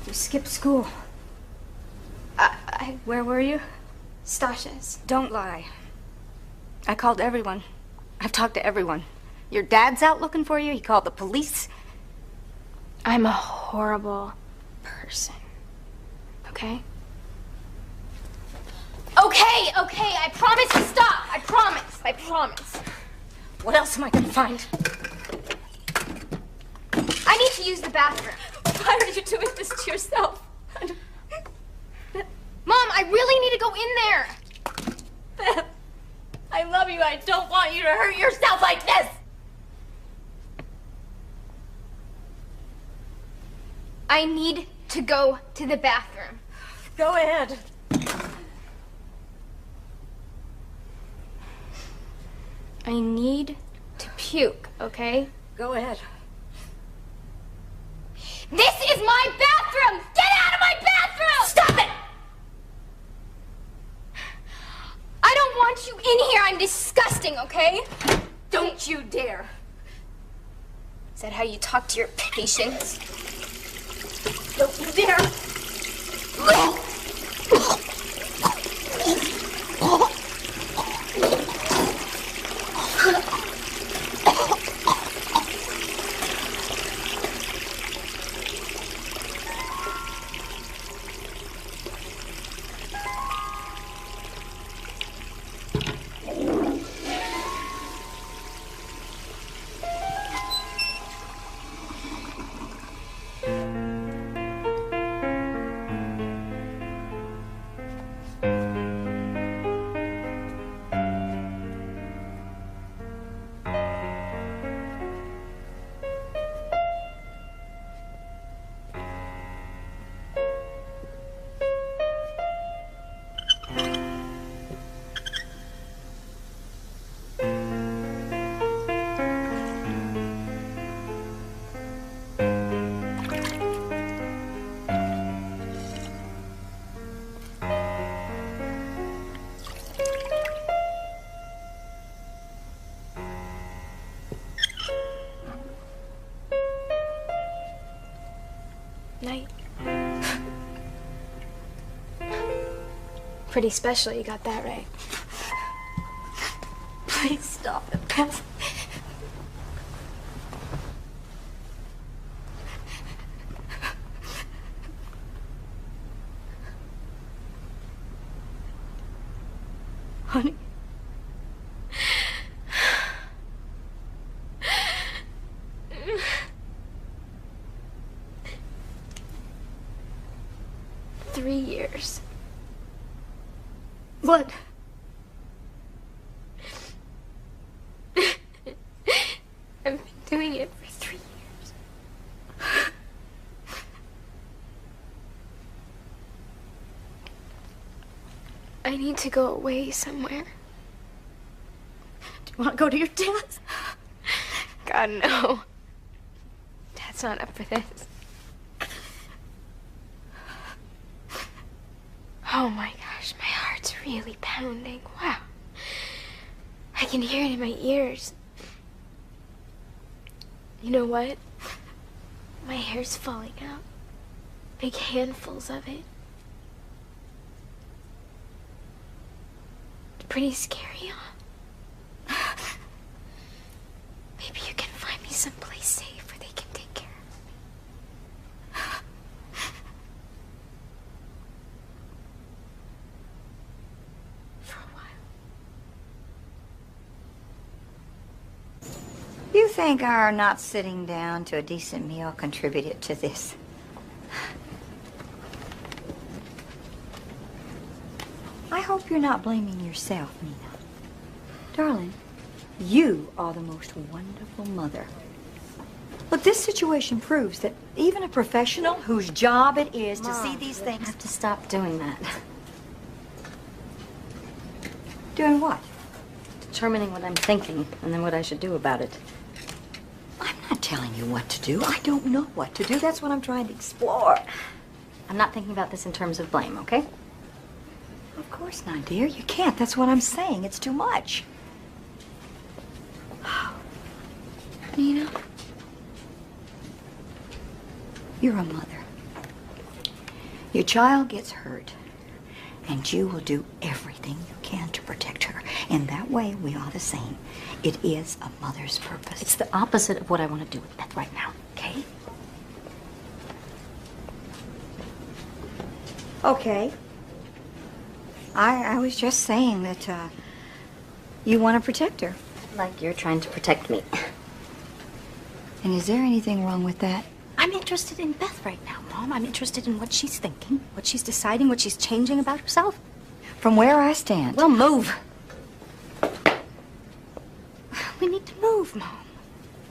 You skipped school. Where were you? Stasha's. Don't lie. I called everyone. I've talked to everyone. Your dad's out looking for you. He called the police. I'm a horrible person. Okay? Okay, I promise to stop. I promise. What else am I gonna find? I need to use the bathroom. Why are you doing this to yourself? Mom, I really need to go in there. Beth, I love you. I don't want you to hurt yourself like this. I need to go to the bathroom. Go ahead. I need to puke, okay? Go ahead. This is my bathroom! Get out of my bathroom! Stop it! I don't want you in here. I'm disgusting, okay? Don't you dare. Is that how you talk to your patients? Don't you dare. Night. Pretty special, you got that right. Please stop it, Beth. Honey. Years. What? I've been doing it for 3 years. I need to go away somewhere. Do you want to go to your dad's? God, no. Dad's not up for this. Oh my gosh, my heart's really pounding. Wow. I can hear it in my ears. You know what? My hair's falling out. Big handfuls of it. It's pretty scary, huh? Maybe you can find me someplace safe where they can take care of me. You think our not sitting down to a decent meal contributed to this? I hope you're not blaming yourself, Nina. Darling, you are the most wonderful mother. Look, this situation proves that even a professional whose job it is to see these things... You have to stop doing that. Doing what? Determining what I'm thinking and then what I should do about it. I'm not telling you what to do. I don't know what to do. That's what I'm trying to explore. I'm not thinking about this in terms of blame, okay? Of course not, dear. You can't. That's what I'm saying. It's too much. Nina, you're a mother. Your child gets hurt, and you will do everything you can to protect her. And that way, we are the same. It is a mother's purpose. It's the opposite of what I want to do with Beth right now, okay? Okay. I was just saying that you want to protect her. Like you're trying to protect me. And is there anything wrong with that? I'm interested in Beth right now, Mom. I'm interested in what she's thinking, what she's deciding, what she's changing about herself. From where I stand. Well, move. We need to move, Mom.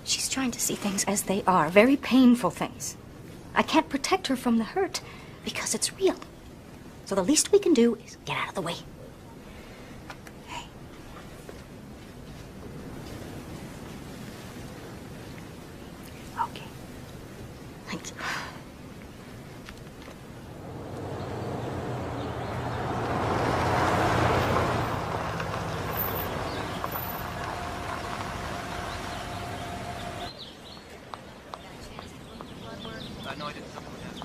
She's trying to see things as they are, very painful things. I can't protect her from the hurt because it's real. So the least we can do is get out of the way. Okay. Thanks. No, I didn't.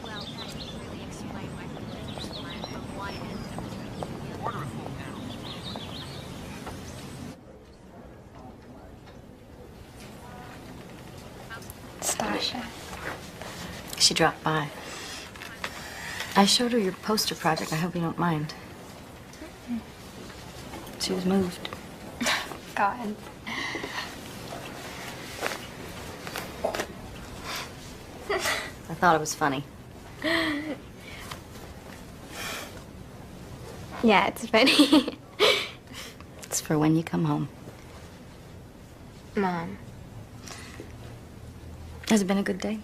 Well, that doesn't really explain why the plan from why it ended up with Order a full panel. Stasha. She dropped by. I showed her your poster project. I hope you don't mind. She was moved. God. I thought it was funny. Yeah, it's funny. It's for when you come home. Mom. Has it been a good day?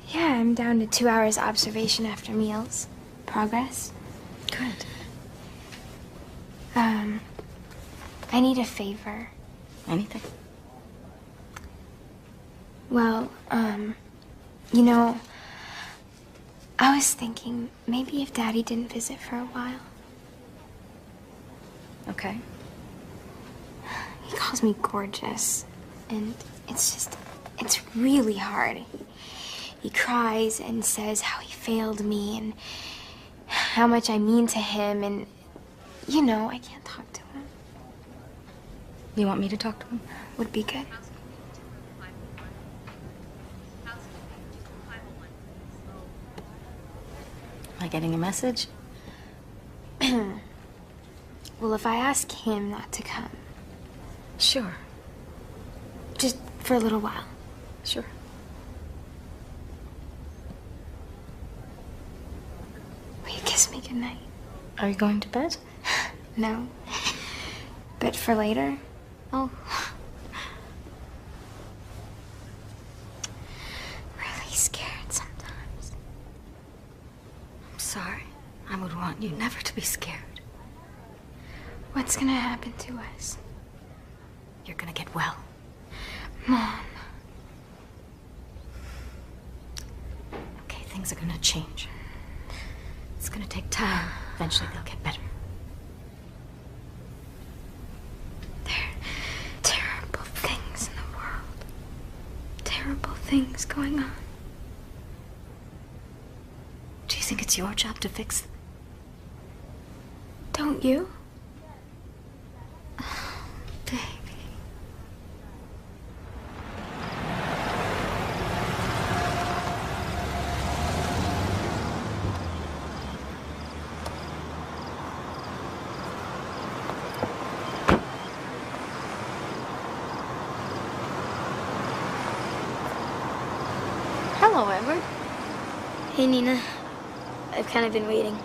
Yeah, I'm down to 2 hours observation after meals. Progress? Good. I need a favor. Anything? Well, you know, I was thinking maybe if Daddy didn't visit for a while. Okay. He calls me gorgeous, and it's really hard. He cries and says how he failed me and how much I mean to him, and, you know, I can't talk to him. You want me to talk to him? Would be good. Am I getting a message? Well, if I ask him not to come. Sure. Just for a little while. Sure. Will you kiss me goodnight? Are you going to bed? No. But for later? Oh. Really scared sometimes. I'm sorry. I would want you never to be scared. What's gonna happen to us? You're gonna get well. Mom. Okay, things are gonna change. It's gonna take time. Eventually they'll get better. There are terrible things in the world. Terrible things going on. Do you think it's your job to fix them? Don't you? Baby. Hello, Edward. Hey, Nina. I've kind of been waiting.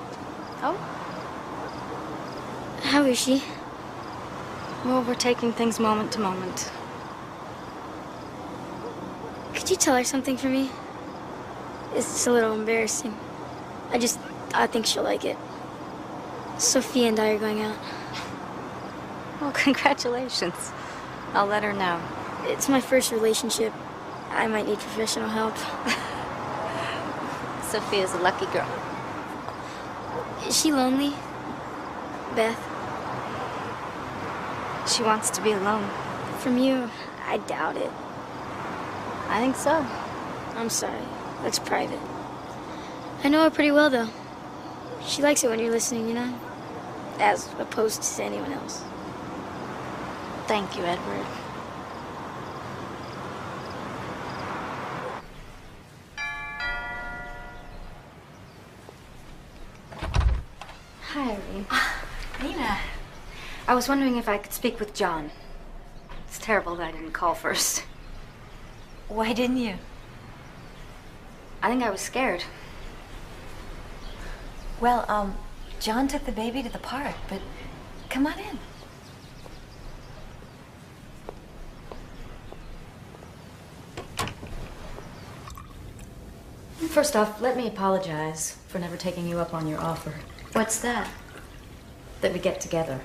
Oh? How is she? Well, we're taking things moment to moment. Could you tell her something for me? It's a little embarrassing. I think she'll like it. Sophia and I are going out. Well, congratulations. I'll let her know. It's my first relationship. I might need professional help. Sophia's a lucky girl. Is she lonely? Beth? She wants to be alone. From you, I doubt it. I think so. I'm sorry. That's private. I know her pretty well, though. She likes it when you're listening, you know? As opposed to anyone else. Thank you, Edward. Hi, Irene. Nina. I was wondering if I could speak with John. It's terrible that I didn't call first. Why didn't you? I think I was scared. Well, John took the baby to the park, but come on in. First off, let me apologize for never taking you up on your offer. What's that? That we get together.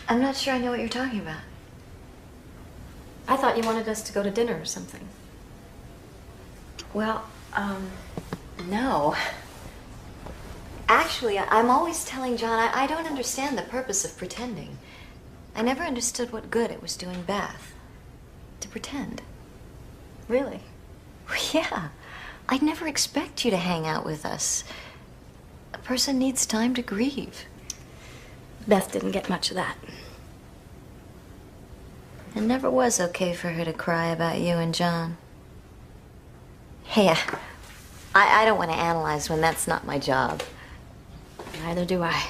I'm not sure I know what you're talking about. I thought you wanted us to go to dinner or something. Well, no. Actually, I'm always telling John I don't understand the purpose of pretending. I never understood what good it was doing Beth to pretend. Really? Yeah. I'd never expect you to hang out with us. A person needs time to grieve. Beth didn't get much of that. It never was okay for her to cry about you and John. Hey, I don't want to analyze when that's not my job. Neither do I.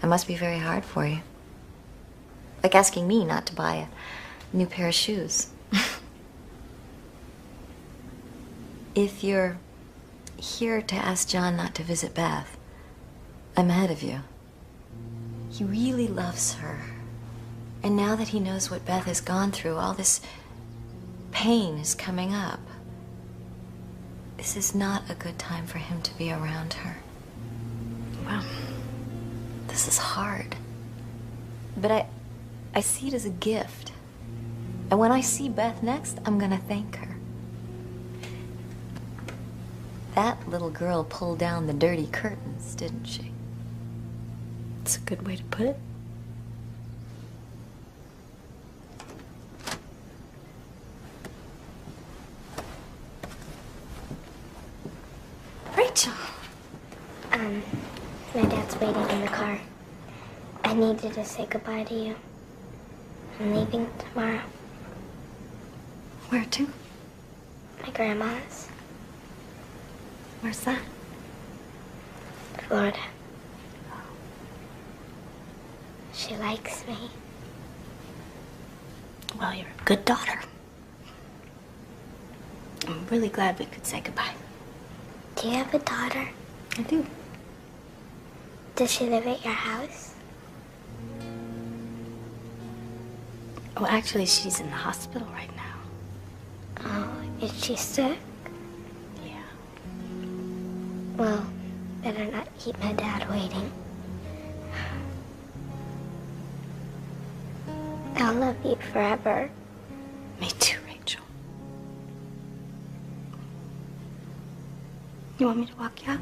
It must be very hard for you. Like asking me not to buy a new pair of shoes. If you're here to ask John not to visit Beth, I'm ahead of you. He really loves her. And now that he knows what Beth has gone through, all this pain is coming up. This is not a good time for him to be around her. Well, this is hard. But I see it as a gift. And when I see Beth next, I'm gonna thank her. That little girl pulled down the dirty curtains, didn't she? It's a good way to put it. Rachel! My dad's waiting in the car. I needed to say goodbye to you. I'm leaving tomorrow. Where to? My grandma's. Where's that? Florida. She likes me. Well, you're a good daughter. I'm really glad we could say goodbye. Do you have a daughter? I do. Does she live at your house? Well, actually, she's in the hospital right now. Oh, is she sick? Yeah. Well, better not keep my dad waiting. I'll love you forever. Me too, Rachel. You want me to walk you up?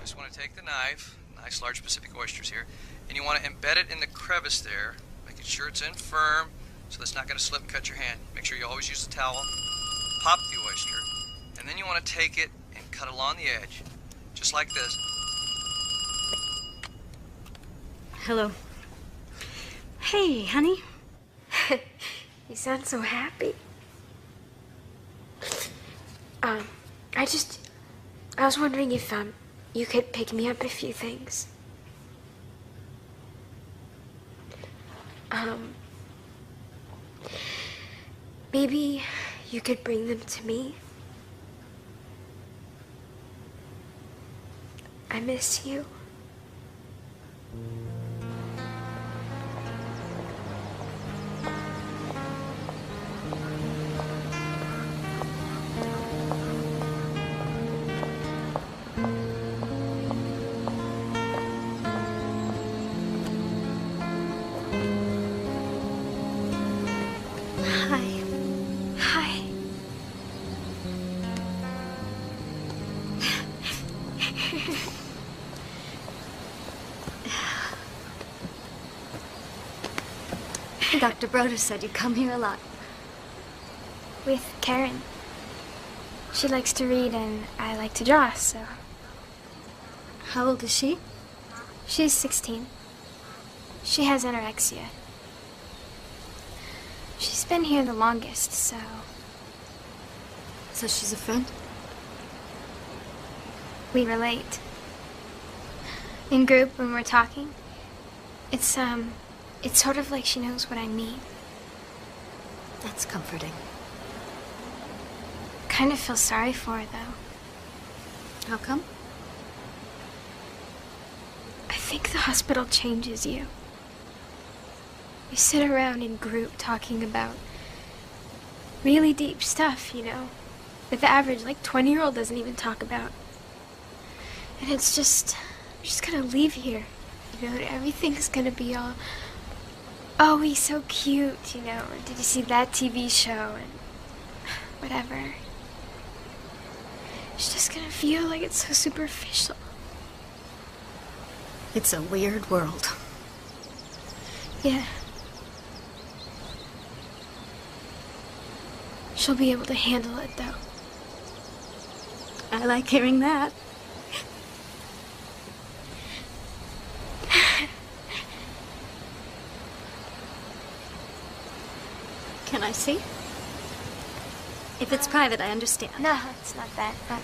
Just want to take the knife, nice large Pacific oysters here, and you want to embed it in the crevice there, making sure it's in firm so it's not going to slip and cut your hand. Make sure you always use the towel. Pop the oyster, and then you want to take it and cut along the edge, just like this. Hello. Hey, honey. You sound so happy. I was wondering if, you could pick me up a few things. Maybe you could bring them to me. I miss you. Hi. Hi. Dr. Broder said you come here a lot. With Karen. She likes to read and I like to draw, so... How old is she? She's 16. She has anorexia. She's been here the longest, so... So she's a friend? We relate. In group, when we're talking, it's sort of like she knows what I mean. That's comforting. Kind of feel sorry for her, though. How come? I think the hospital changes you. You sit around in group talking about really deep stuff, you know, that the average, 20-year-old doesn't even talk about. And it's just, you're just gonna leave here, you know, and everything's gonna be all, oh, he's so cute, you know, did you see that TV show, and whatever. It's just gonna feel like it's so superficial. It's a weird world. Yeah. She'll be able to handle it, though. I like hearing that. Can I see? If it's private, I understand. No, it's not that. But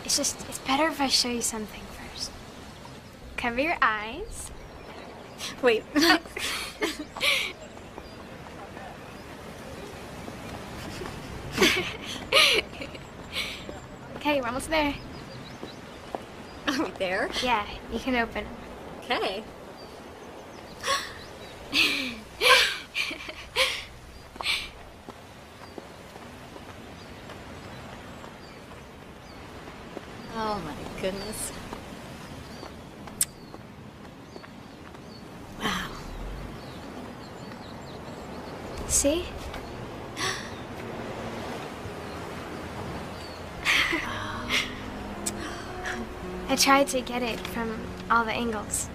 it's better if I show you something first. Cover your eyes. Wait. Okay, we're almost there. Are we there? Yeah, you can open. Okay. Oh my goodness. Wow. See? I tried to get it from all the angles.